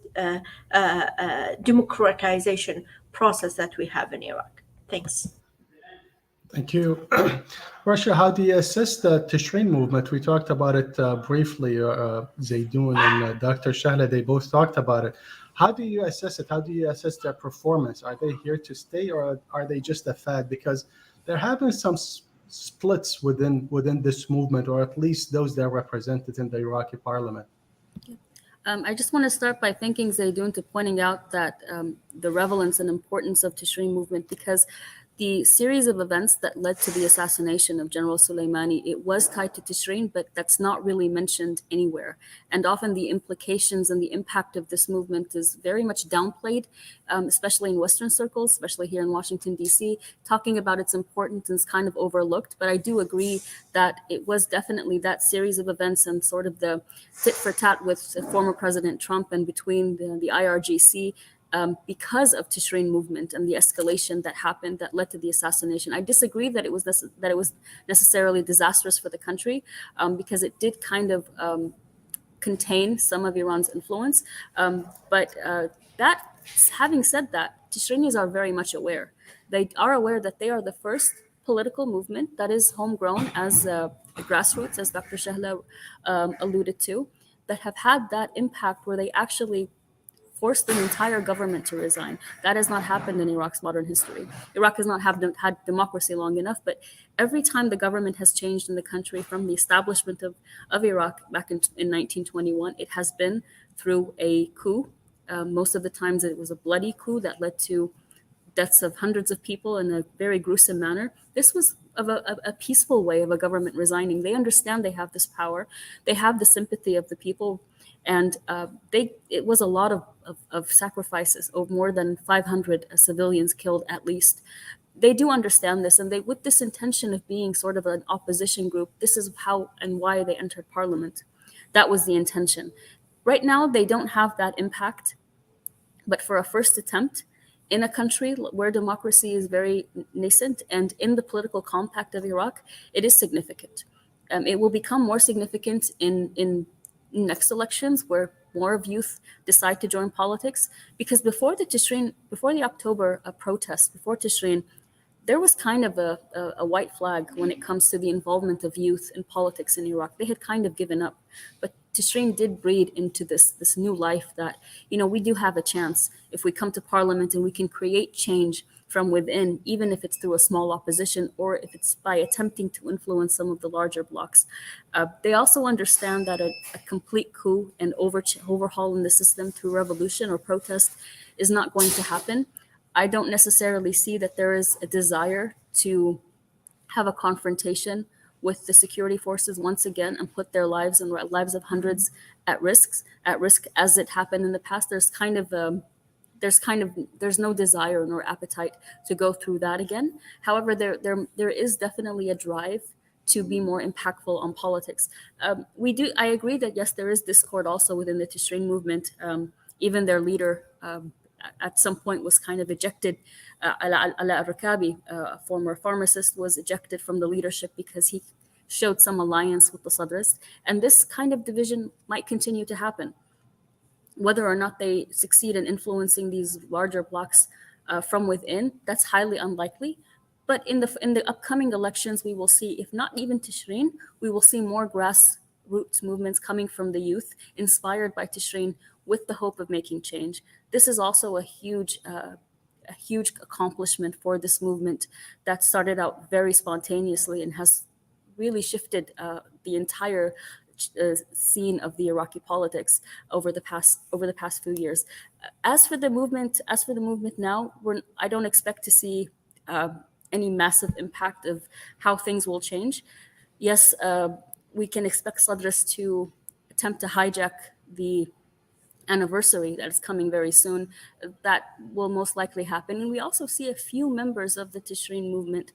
democratization process that we have in Iraq. Thanks. Thank you. Rasha, how do you assess the Tishreen movement? We talked about it briefly. Zeidon and Dr. Shahla, they both talked about it. How do you assess it? How do you assess their performance? Are they here to stay, or are they just a fad? Because there have been some splits within this movement, or at least those that are represented in the Iraqi parliament. I just want to start by thanking Zeidon to pointing out that the relevance and importance of Tishreen movement, because the series of events that led to the assassination of General Soleimani, it was tied to Tishreen, but that's not really mentioned anywhere. And often the implications and the impact of this movement is very much downplayed, especially in Western circles, especially here in Washington, D.C. Talking about its importance is kind of overlooked, but I do agree that it was definitely that series of events and sort of the tit for tat with former President Trump and between the IRGC, because of Tishreen movement and the escalation that happened that led to the assassination. I disagree that it was necessarily disastrous for the country, because it did kind of contain some of Iran's influence. But having said that, Tishreenis are very much aware. They are aware that they are the first political movement that is homegrown as grassroots, as Dr. Shahla alluded to, that have had that impact where they actually forced an entire government to resign. That has not happened in Iraq's modern history. Iraq has not had democracy long enough, but every time the government has changed in the country from the establishment of Iraq back in 1921, it has been through a coup. Most of the times it was a bloody coup that led to deaths of hundreds of people in a very gruesome manner. This was of a peaceful way of a government resigning. They understand they have this power. They have the sympathy of the people. And it was a lot of sacrifices, of more than 500 civilians killed at least. They do understand this, and with this intention of being sort of an opposition group, this is how and why they entered parliament. That was the intention. Right now, they don't have that impact, but for a first attempt in a country where democracy is very nascent and in the political compact of Iraq, it is significant. It will become more significant in next elections, where more of youth decide to join politics, because before the October protest, before Tishreen, there was kind of a white flag when it comes to the involvement of youth in politics in Iraq. They had kind of given up, but Tishreen did breed into this new life that, we do have a chance if we come to parliament and we can create change from within, even if it's through a small opposition or if it's by attempting to influence some of the larger blocs. They also understand that a complete coup and overhaul in the system through revolution or protest is not going to happen. I don't necessarily see that there is a desire to have a confrontation with the security forces once again and put their lives and lives of hundreds at risk as it happened in the past. There's no desire nor appetite to go through that again. However, there is definitely a drive to be more impactful on politics. I agree that yes, there is discord also within the Tishreen movement. Even their leader at some point was kind of ejected. Al-Rakabi, a former pharmacist, was ejected from the leadership because he showed some alliance with the Sadrists. And this kind of division might continue to happen. Whether or not they succeed in influencing these larger blocs from within, that's highly unlikely. But in the upcoming elections, we will see, if not even Tishreen, we will see more grassroots movements coming from the youth, inspired by Tishreen, with the hope of making change. This is also a huge accomplishment for this movement that started out very spontaneously and has really shifted the entire scene of the Iraqi politics over the past few years. As for the movement now, I don't expect to see any massive impact of how things will change. Yes, we can expect Sadrists to attempt to hijack the anniversary that is coming very soon. That will most likely happen. And we also see a few members of the Tishreen movement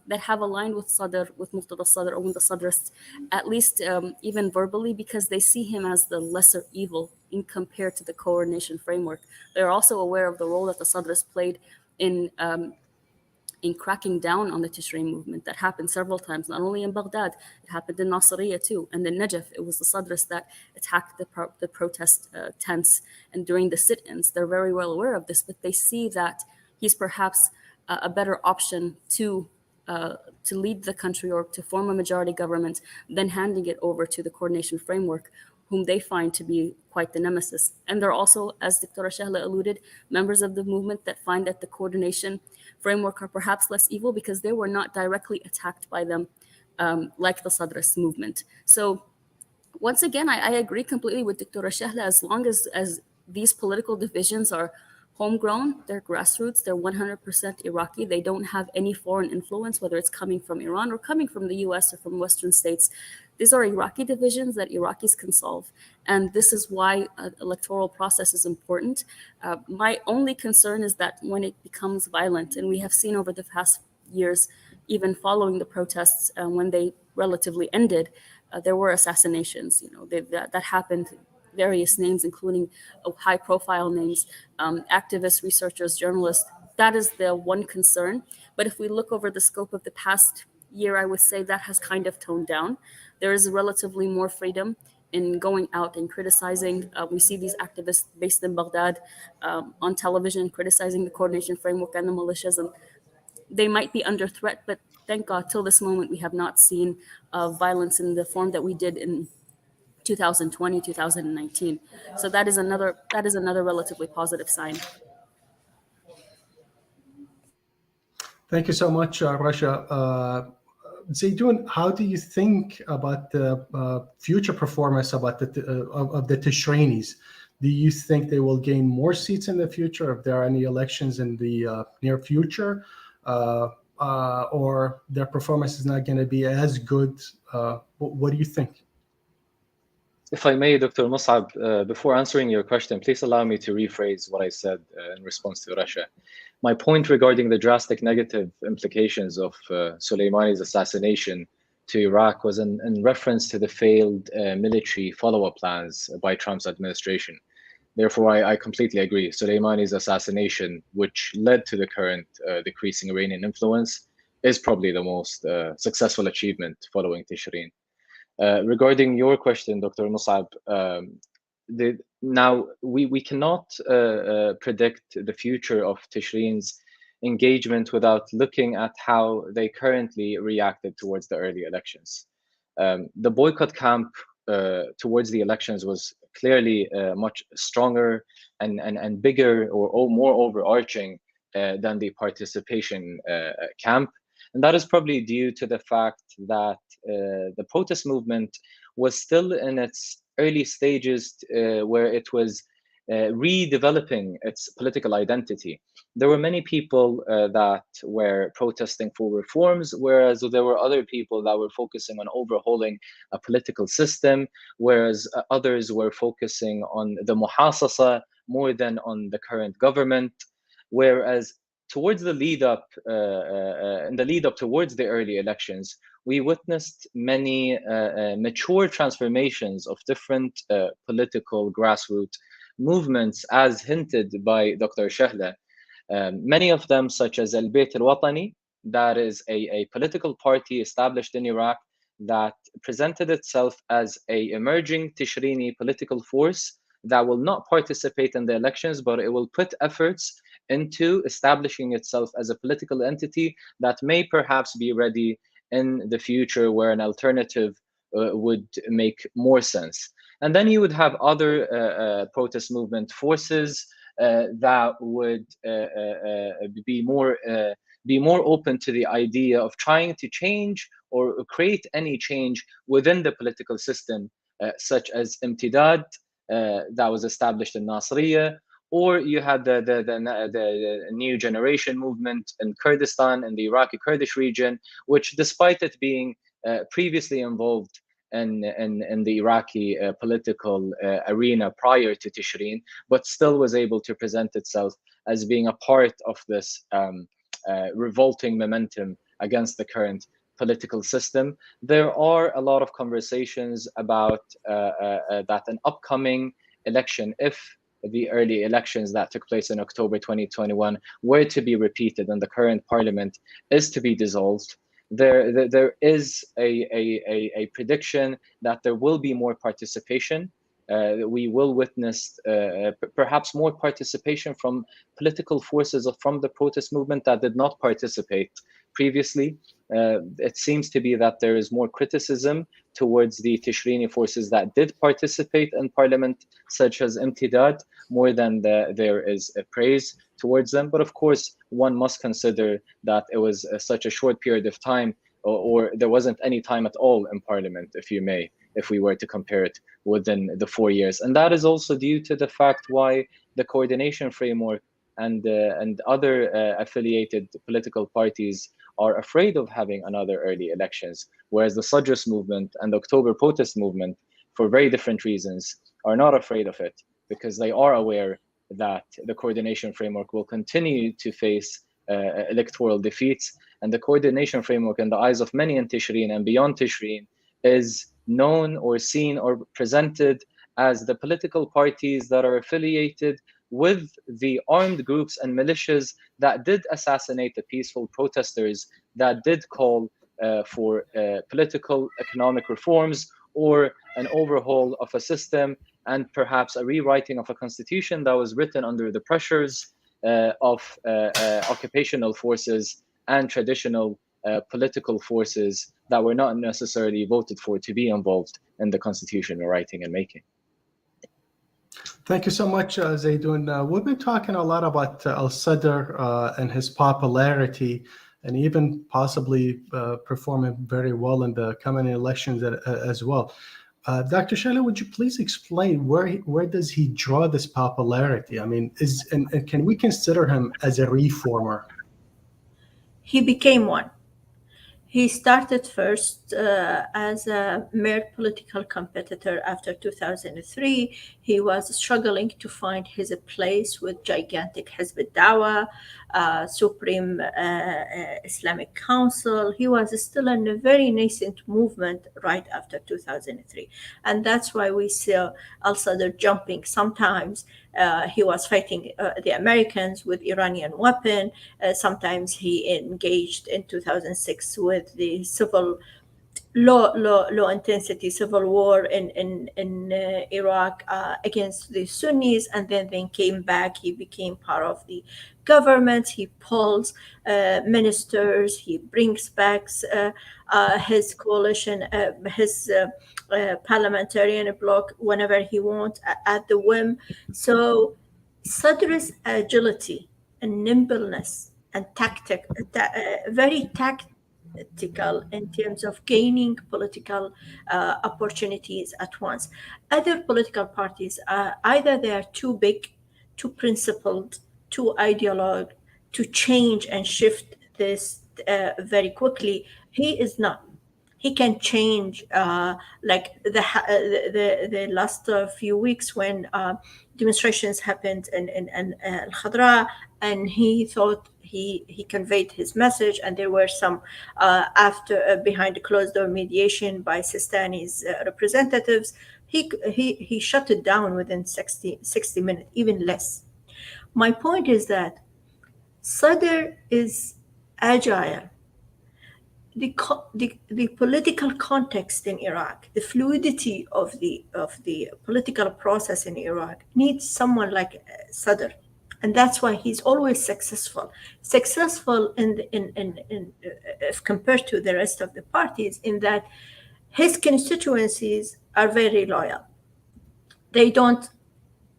that have aligned with Sadr, with Muqtada Al-Sadr, or with the Sadrists, at least even verbally, because they see him as the lesser evil in compared to the coordination framework. They're also aware of the role that the Sadrists played in cracking down on the Tishreen movement. That happened several times, not only in Baghdad, it happened in Nasiriyah too. And in Najaf, it was the Sadrists that attacked the protest tents. And during the sit-ins, they're very well aware of this, but they see that he's perhaps a better option to lead the country or to form a majority government than handing it over to the coordination framework, whom they find to be quite the nemesis. And there are also, as Dr. Shahla alluded, members of the movement that find that the coordination framework are perhaps less evil because they were not directly attacked by them, like the Sadrist movement. So once again, I agree completely with Dr. Shahla. As long as these political divisions are homegrown, they're grassroots, they're 100% Iraqi, they don't have any foreign influence, whether it's coming from Iran or coming from the US or from Western states. These are Iraqi divisions that Iraqis can solve. And this is why electoral process is important. My only concern is that when it becomes violent, and we have seen over the past years, even following the protests, when they relatively ended, there were assassinations. That happened. Various names, including high-profile names, activists, researchers, journalists. That is the one concern. But if we look over the scope of the past year, I would say that has kind of toned down. There is relatively more freedom in going out and criticizing. We see these activists based in Baghdad on television criticizing the coordination framework and the militias, and they might be under threat, but thank God, till this moment, we have not seen violence in the form that we did in 2020, 2019. So that is another relatively positive sign. Thank you so much, Rasha. Zeidon, how do you think about the future performance of the Tishrainis? Do you think they will gain more seats in the future if there are any elections in the near future? Or their performance is not going to be as good? What do you think? If I may, Dr. Mus'ab, before answering your question, please allow me to rephrase what I said in response to Rasha. My point regarding the drastic negative implications of Soleimani's assassination to Iraq was in reference to the failed military follow-up plans by Trump's administration. Therefore, I completely agree. Soleimani's assassination, which led to the current decreasing Iranian influence, is probably the most successful achievement following Tishreen. Regarding your question, Dr. Mus'ab, now we cannot predict the future of Tishreen's engagement without looking at how they currently reacted towards the early elections. The boycott camp towards the elections was clearly much stronger and bigger or more overarching than the participation camp. And that is probably due to the fact that the protest movement was still in its early stages where it was redeveloping its political identity. There were many people that were protesting for reforms, whereas there were other people that were focusing on overhauling a political system, whereas others were focusing on the muhasasa more than on the current government. Whereas towards the lead up, in the lead up towards the early elections, we witnessed many mature transformations of different political grassroots movements, as hinted by Dr. Shahla. Many of them, such as Al-Bayt Al-Watani, that is a political party established in Iraq that presented itself as an emerging Tishrini political force that will not participate in the elections, but it will put efforts into establishing itself as a political entity that may perhaps be ready in the future where an alternative would make more sense. And then you would have other protest movement forces that would be more open to the idea of trying to change or create any change within the political system, such as Imtidad, that was established in Nasiriyah, or you had the new generation movement in Kurdistan, in the Iraqi Kurdish region, which, despite it being previously involved in the Iraqi political arena prior to Tishreen, but still was able to present itself as being a part of this revolting momentum against the current political system. There are a lot of conversations about that an upcoming election, if the early elections that took place in October 2021 were to be repeated and the current parliament is to be dissolved, there is a prediction that there will be more participation we will witness perhaps more participation from political forces from the protest movement that did not participate previously. It seems to be that there is more criticism towards the Tishrini forces that did participate in parliament, such as Imtidad, more than there is praise towards them. But of course, one must consider that it was such a short period of time, or there wasn't any time at all in parliament, if you may, if we were to compare it within the 4 years. And that is also due to the fact why the coordination framework and other affiliated political parties are afraid of having another early elections, whereas the Sadrist movement and the October protest movement, for very different reasons, are not afraid of it, because they are aware that the coordination framework will continue to face electoral defeats. And the coordination framework, in the eyes of many in Tishreen and beyond Tishreen, is known or seen or presented as the political parties that are affiliated with the armed groups and militias that did assassinate the peaceful protesters, that did call for political economic reforms or an overhaul of a system, and perhaps a rewriting of a constitution that was written under the pressures of occupational forces and traditional political forces that were not necessarily voted for to be involved in the constitution writing and making. Thank you so much, Zeidon. We've been talking a lot about Al-Sadr and his popularity, and even possibly performing very well in the coming elections as well. Dr. Shahla, would you please explain where does he draw this popularity? I mean, and can we consider him as a reformer? He became one. He started first as a mere political competitor after 2003. He was struggling to find his place with gigantic Hizb al-Dawah, Supreme Islamic Council. He was still in a very nascent movement right after 2003. And that's why we see Al-Sadr jumping sometimes. He was fighting the Americans with Iranian weapon. Sometimes he engaged in 2006 with the low intensity civil war in Iraq against the Sunnis, and then came back. He became part of the government. He pulls ministers. He brings back his coalition, his parliamentarian bloc whenever he wants at the whim. So Sadr's agility and nimbleness and very tactical in terms of gaining political opportunities at once. Other political parties, either they are too big, too principled, too ideologue to change and shift this very quickly. He is not. He can change, like the last few weeks when demonstrations happened in Al-Khadra, and he thought he conveyed his message, and there were some after behind the closed door mediation by Sistani's representatives. He shut it down within 60 minutes, even less. My point is that Sadr is agile. The political context in Iraq, the fluidity of the political process in Iraq needs someone like Sadr, and that's why he's always successful. Successful in if compared to the rest of the parties, in that his constituencies are very loyal. They don't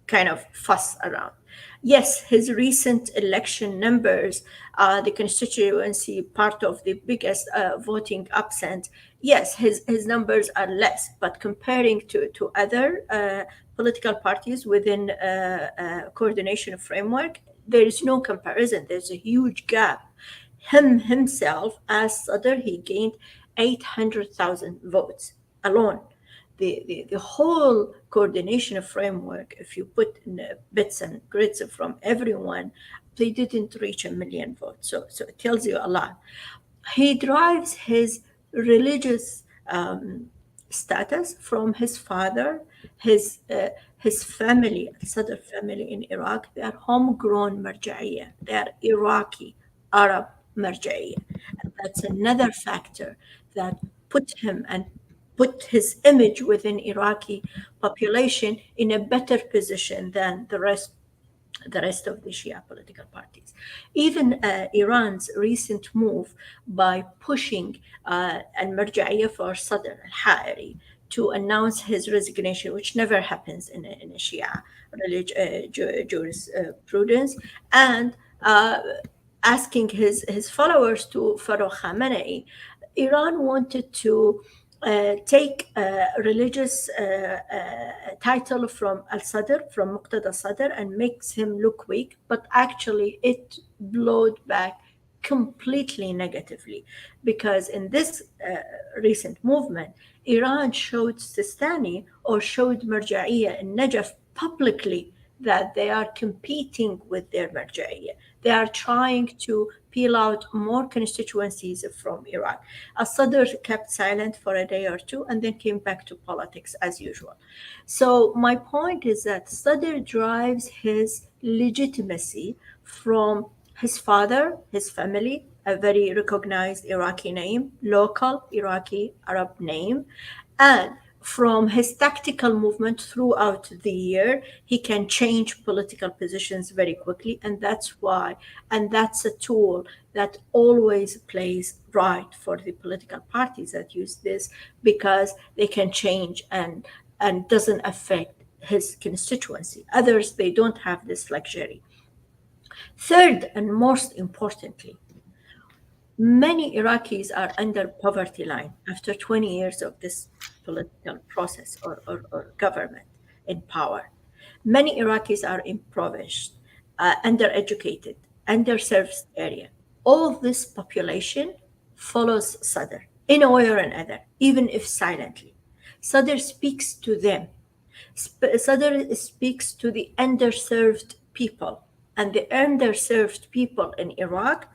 kind of fuss around. Yes, his recent election numbers, the constituency part of the biggest voting absent, yes, his numbers are less, but comparing to other political parties within coordination framework, there is no comparison. There's a huge gap. Himself, as Sadr, he gained 800,000 votes alone. The whole coordination framework, if you put in bits and grids from everyone, they didn't reach 1 million votes. So it tells you a lot. He derives his religious status from his father, his family, Sadr family in Iraq. They are homegrown marja'iyya. They are Iraqi Arab marja'iyya. And that's another factor that put him and put his image within Iraqi population in a better position than the rest of the Shia political parties. Even Iran's recent move by pushing al-Marja'iyya for Sadr al-Ha'iri to announce his resignation, which never happens in a Shia jurisprudence, and asking his followers to follow Khamenei. Iran wanted to take a religious title from Al-Sadr, from Muqtada Al-Sadr, and makes him look weak, but actually it blowed back completely negatively, because in this recent movement, Iran showed Sistani or showed Marja'iyya in Najaf publicly that they are competing with their Marja'iyya. They are trying to peel out more constituencies from Iraq. Al-Sadr kept silent for a day or two and then came back to politics as usual. So my point is that Sadr drives his legitimacy from his father, his family, a very recognized Iraqi name, local Iraqi Arab name, and from his tactical movement throughout the year, he can change political positions very quickly. And that's why, and that's a tool that always plays right for the political parties that use this, because they can change and doesn't affect his constituency. Others, they don't have this luxury. Third, and most importantly, many Iraqis are under poverty line after 20 years of this political process or government in power. Many Iraqis are impoverished, undereducated, underserved area. All this population follows Sadr in a way or another, even if silently. Sadr speaks to them. Sadr speaks to the underserved people, and the underserved people in Iraq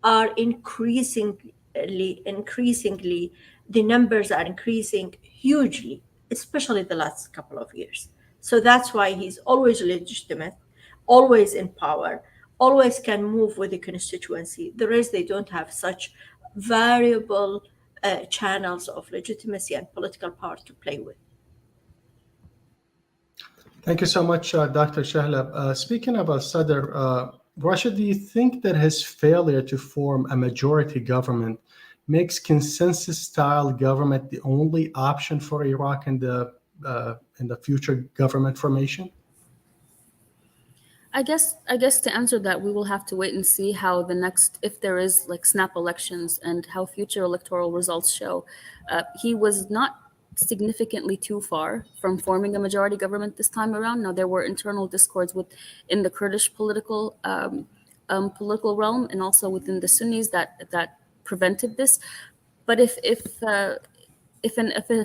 are increasingly, the numbers are increasing hugely, especially the last couple of years. So that's why he's always legitimate, always in power, always can move with the constituency. The rest, they don't have such variable channels of legitimacy and political power to play with. Thank you so much, Dr. Shahla. Speaking about Sadr, Rasha, do you think that his failure to form a majority government makes consensus-style government the only option for Iraq in the future government formation? I guess to answer that, we will have to wait and see how the next, if there is like snap elections and how future electoral results show. He was not significantly too far from forming a majority government this time around. Now, there were internal discords in the Kurdish political realm and also within the Sunnis that prevented this. But if a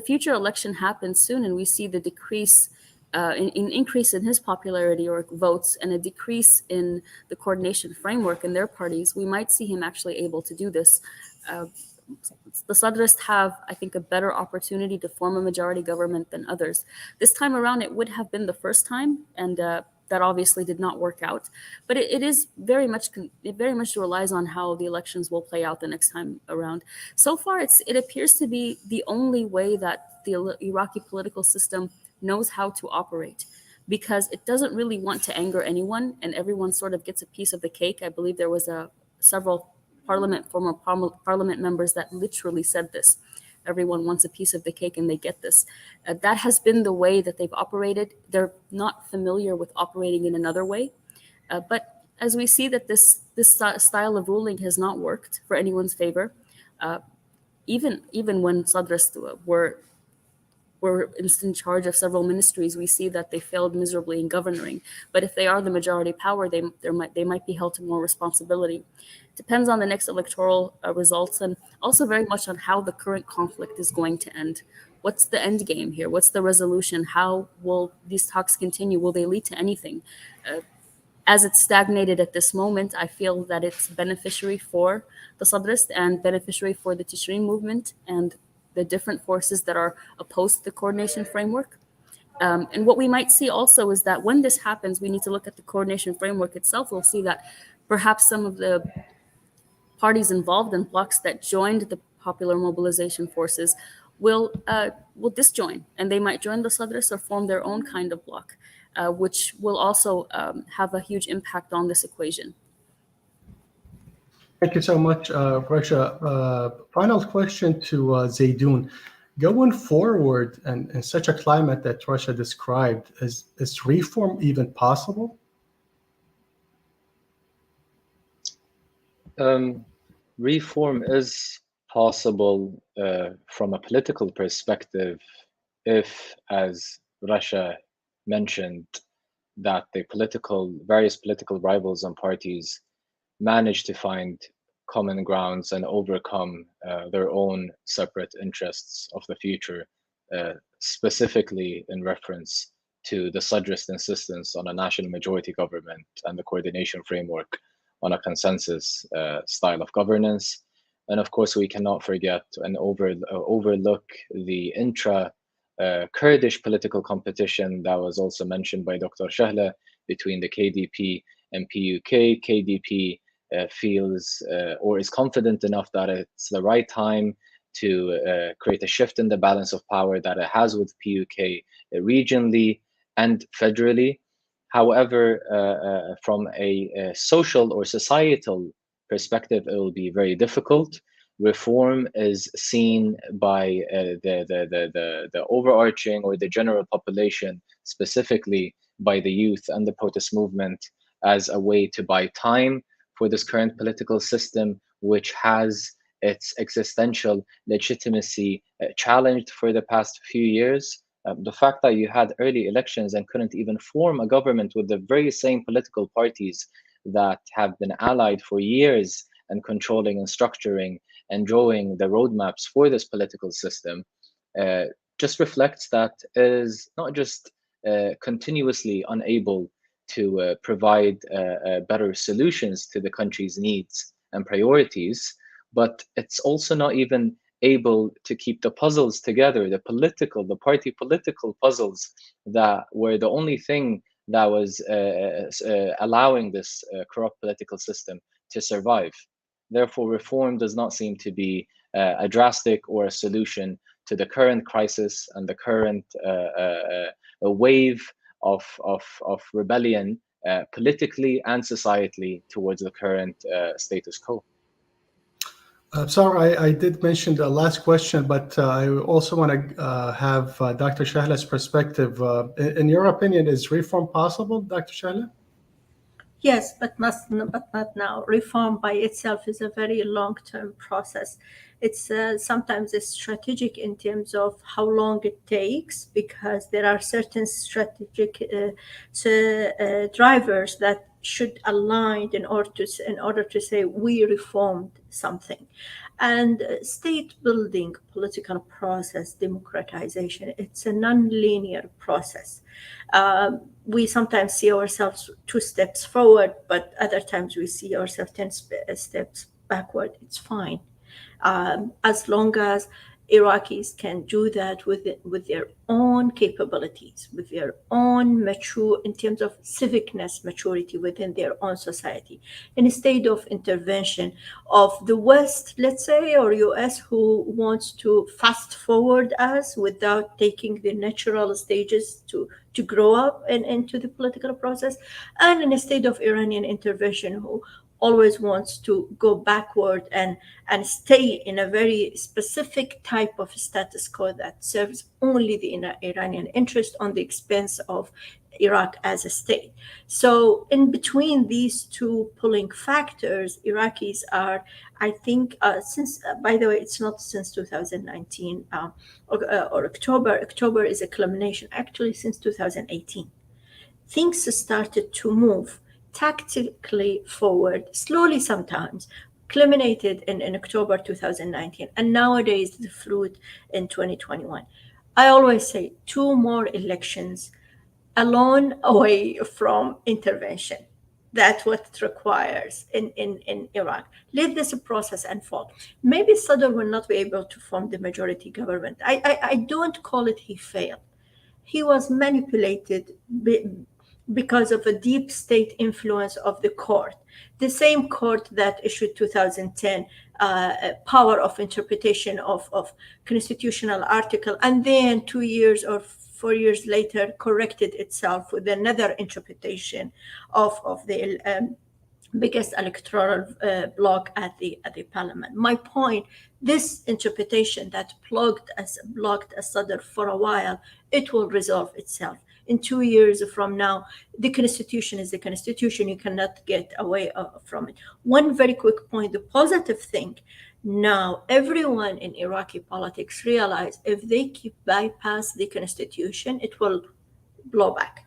future election happens soon and we see the decrease, an increase in his popularity or votes and a decrease in the coordination framework in their parties, we might see him actually able to do this. The Sadrists have, I think, a better opportunity to form a majority government than others. This time around, it would have been the first time, and that obviously did not work out. But it very much relies on how the elections will play out the next time around. So far, it appears to be the only way that the Iraqi political system knows how to operate, because it doesn't really want to anger anyone, and everyone sort of gets a piece of the cake. I believe there was several former parliament members that literally said this. Everyone wants a piece of the cake and they get this. That has been the way that they've operated. They're not familiar with operating in another way. But as we see that this style of ruling has not worked for anyone's favor, even when Sadrists were in charge of several ministries, we see that they failed miserably in governing. But if they are the majority power, they might be held to more responsibility. Depends on the next electoral results, and also very much on how the current conflict is going to end. What's the end game here? What's the resolution? How will these talks continue? Will they lead to anything? As it's stagnated at this moment, I feel that it's beneficiary for the Sadrist and beneficiary for the Tishrin movement and the different forces that are opposed to the coordination framework. And what we might see also is that when this happens, we need to look at the coordination framework itself. We'll see that perhaps some of the parties involved in blocs that joined the popular mobilization forces will disjoin, and they might join the Sadrists or form their own kind of bloc, which will also have a huge impact on this equation. Thank you so much, Rasha. Final question to Zeidon. Going forward and in such a climate that Rasha described, is reform even possible? Reform is possible from a political perspective if, as Rasha mentioned, that the various political rivals and parties manage to find common grounds and overcome their own separate interests of the future, specifically in reference to the Sadrist insistence on a national majority government and the coordination framework on a consensus style of governance. And of course, we cannot forget and overlook the Kurdish political competition that was also mentioned by Dr. Shahla between the KDP and PUK. KDP feels or is confident enough that it's the right time to create a shift in the balance of power that it has with PUK regionally and federally. However, from a social or societal perspective, it will be very difficult. Reform is seen by the overarching or the general population, specifically by the youth and the protest movement, as a way to buy time for this current political system, which has its existential legitimacy challenged for the past few years. The fact that you had early elections and couldn't even form a government with the very same political parties that have been allied for years and controlling and structuring and drawing the roadmaps for this political system just reflects that it is not just continuously unable to provide better solutions to the country's needs and priorities, but it's also not even able to keep the puzzles together, the party political puzzles that were the only thing that was allowing this corrupt political system to survive. Therefore, reform does not seem to be a drastic or a solution to the current crisis and the current wave of rebellion politically and societally towards the current status quo. Sorry, I did mention the last question, but I also want to have Dr. Shahla's perspective. In your opinion, is reform possible, Dr. Shahla? Yes, but not now. Reform by itself is a very long-term process. It's sometimes it's strategic in terms of how long it takes, because there are certain strategic drivers that should align in order to say we reformed something. And state building, political process, democratization, it's a non-linear process. We sometimes see ourselves 2 steps forward, but other times we see ourselves 10 steps backward. It's fine. As long as Iraqis can do that with their own capabilities, with their own mature, in terms of civicness, maturity within their own society, instead of intervention of the West, let's say, or US, who wants to fast forward us without taking the natural stages to grow up and into the political process, and instead of Iranian intervention, who always wants to go backward and stay in a very specific type of status quo that serves only the Iranian interest on the expense of Iraq as a state. So in between these 2 pulling factors, Iraqis are, I think, since, by the way, it's not since 2019 or October. October is a culmination, actually, since 2018. Things started to move tactically forward, slowly sometimes, culminated in October 2019, and nowadays the fruit in 2021. I always say 2 more elections alone away from intervention. That's what it requires in Iraq. Let this process unfold. Maybe Sadr will not be able to form the majority government. I don't call it he failed. He was manipulated because of a deep state influence of the court. The same court that issued 2010 power of interpretation of constitutional article, and then 2 years or 4 years later corrected itself with another interpretation of the biggest electoral bloc at the parliament. My point, this interpretation that blocked Sadr for a while, it will resolve itself. In 2 years from now, the constitution is the constitution. You cannot get away from it. One very quick point, the positive thing, now everyone in Iraqi politics realize if they keep bypass the constitution, it will blow back.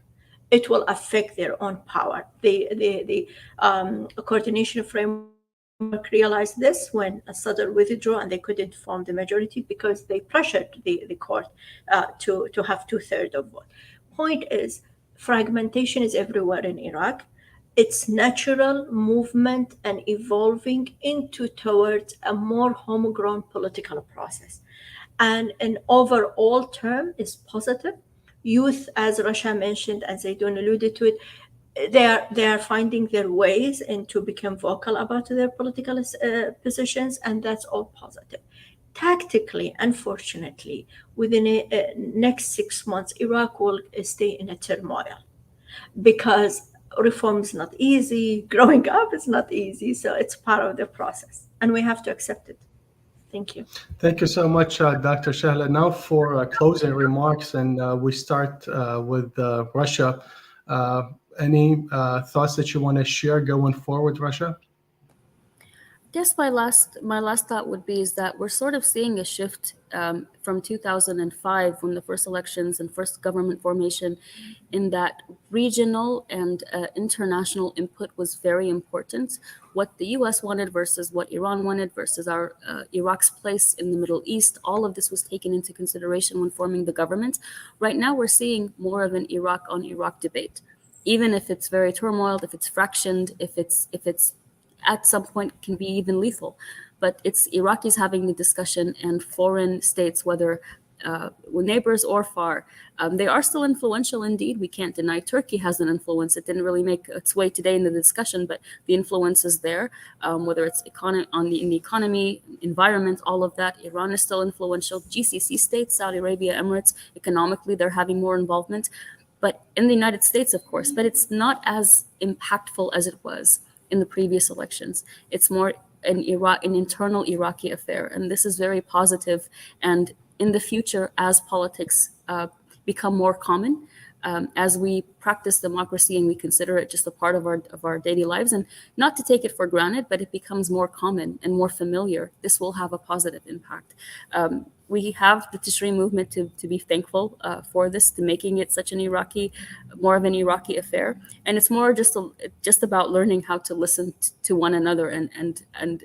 It will affect their own power. The coordination framework realized this when Sadr withdrew and they couldn't form the majority because they pressured the court to have 2/3 of vote. Point is, fragmentation is everywhere in Iraq. It's natural movement and evolving towards a more homegrown political process. And an overall term is positive. Youth, as Rasha mentioned, and Zeidon alluded to it, they are finding their ways and to become vocal about their political positions, and that's all positive. Tactically, unfortunately, within the next 6 months, Iraq will stay in a turmoil because reform is not easy, growing up is not easy, so it's part of the process, and we have to accept it. Thank you. Thank you so much, Dr. Shahla. Now for closing remarks, and we start with Rasha. Any thoughts that you want to share going forward, Rasha? I guess my last thought would be is that we're sort of seeing a shift from 2005, when the first elections and first government formation, in that regional and international input was very important. What the U.S. wanted versus what Iran wanted versus our Iraq's place in the Middle East, all of this was taken into consideration when forming the government. Right now, we're seeing more of an Iraq on Iraq debate, even if it's very turmoiled, if it's fractioned, if it's at some point can be even lethal. But it's Iraqis having the discussion, and foreign states, whether neighbors or far, they are still influential indeed. We can't deny Turkey has an influence. It didn't really make its way today in the discussion, but the influence is there, whether it's in the economy, environment, all of that. Iran is still influential. GCC states, Saudi Arabia, Emirates, economically, they're having more involvement. But in the United States, of course, but it's not as impactful as it was in the previous elections. It's more an internal Iraqi affair, and this is very positive. And in the future, as politics become more common, as we practice democracy and we consider it just a part of our daily lives, and not to take it for granted, but it becomes more common and more familiar, this will have a positive impact. We have the Tishri movement to be thankful for this, to making it such more of an Iraqi affair. And it's more just about learning how to listen to one another and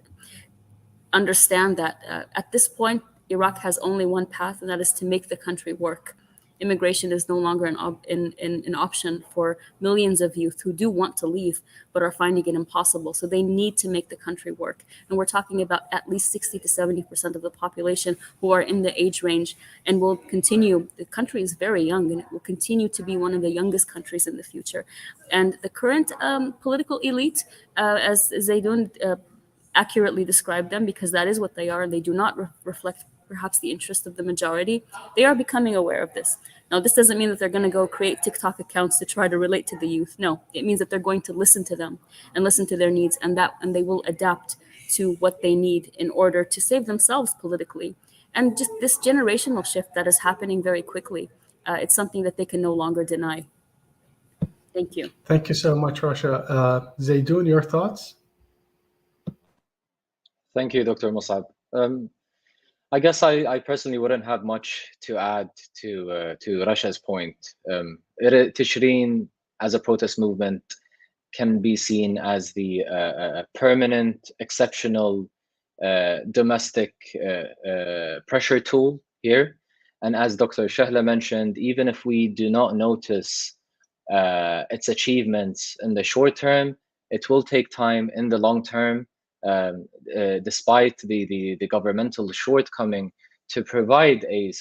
understand that at this point, Iraq has only one path, and that is to make the country work. Immigration is no longer an option for millions of youth who do want to leave but are finding it impossible. So they need to make the country work. And we're talking about at least 60 to 70% of the population who are in the age range and will continue. The country is very young, and it will continue to be one of the youngest countries in the future. And the current political elite, as Zeidon accurately described them, because that is what they are, and they do not reflect perhaps the interest of the majority, they are becoming aware of this. Now, this doesn't mean that they're going to go create TikTok accounts to try to relate to the youth. No, it means that they're going to listen to them and listen to their needs, and they will adapt to what they need in order to save themselves politically. And just this generational shift that is happening very quickly, it's something that they can no longer deny. Thank you. Thank you so much, Rasha. Zeidon, your thoughts? Thank you, Dr. Massaab. I guess I personally wouldn't have much to add to Rasha's point. Tishrin as a protest movement can be seen as the permanent, exceptional, domestic pressure tool here. And as Dr. Shahla mentioned, even if we do not notice its achievements in the short term, it will take time in the long term. Despite the governmental shortcoming to provide a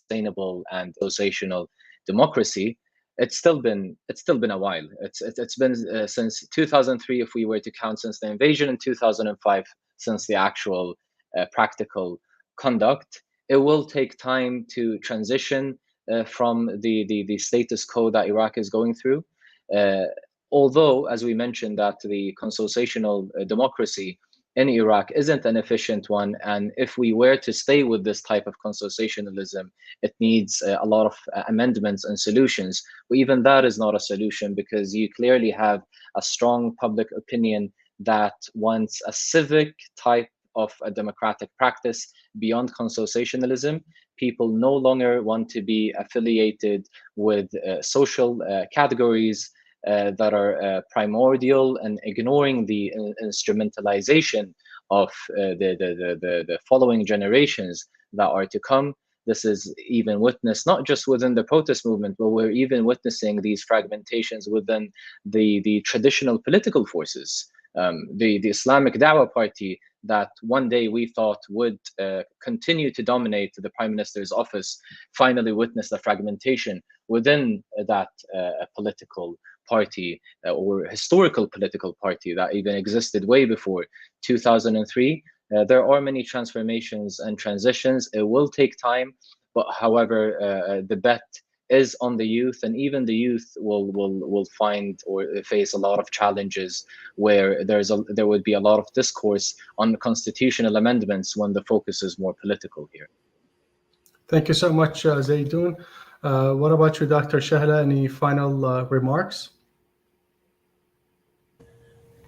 sustainable and associational democracy, it's still been a while. It's been since 2003, if we were to count since the invasion, in 2005 since the actual practical conduct. It will take time to transition from the status quo that Iraq is going through. Although, as we mentioned, that the consultational democracy in Iraq isn't an efficient one, and if we were to stay with this type of consultationalism, it needs a lot of amendments and solutions. But even that is not a solution, because you clearly have a strong public opinion that wants a civic type of a democratic practice beyond consultationalism. People no longer want to be affiliated with social categories that are primordial, and ignoring the instrumentalization of the following generations that are to come. This is even witnessed not just within the protest movement, but we're even witnessing these fragmentations within the traditional political forces. The Islamic Dawah Party, that one day we thought would continue to dominate the Prime Minister's office, finally witnessed a fragmentation within that political party, or historical political party that even existed way before 2003. There are many transformations and transitions. It will take time, but however, the bet is on the youth, and even the youth will find or face a lot of challenges where there would be a lot of discourse on constitutional amendments when the focus is more political here. Thank you so much, Zeidon. What about you, Dr. Shahla? Any final remarks?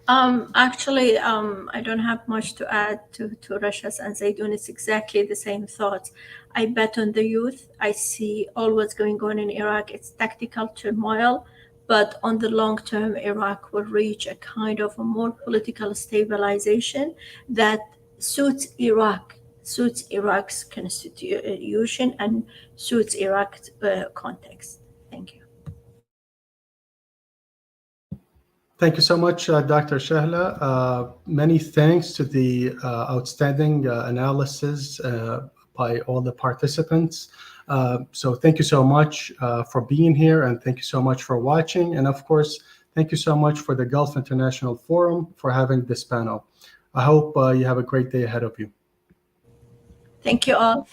Actually, I don't have much to add to Rasha's and Zeidon. It's exactly the same thoughts. I bet on the youth. I see all what's going on in Iraq. It's tactical turmoil, but on the long term, Iraq will reach a kind of a more political stabilization that suits Iraq, suits Iraq's constitution, and suits Iraq's context. Thank you. Thank you so much, Dr. Shahla. Many thanks to the outstanding analysis by all the participants. So thank you so much for being here, and thank you so much for watching. And of course, thank you so much for the Gulf International Forum for having this panel. I hope you have a great day ahead of you. Thank you all.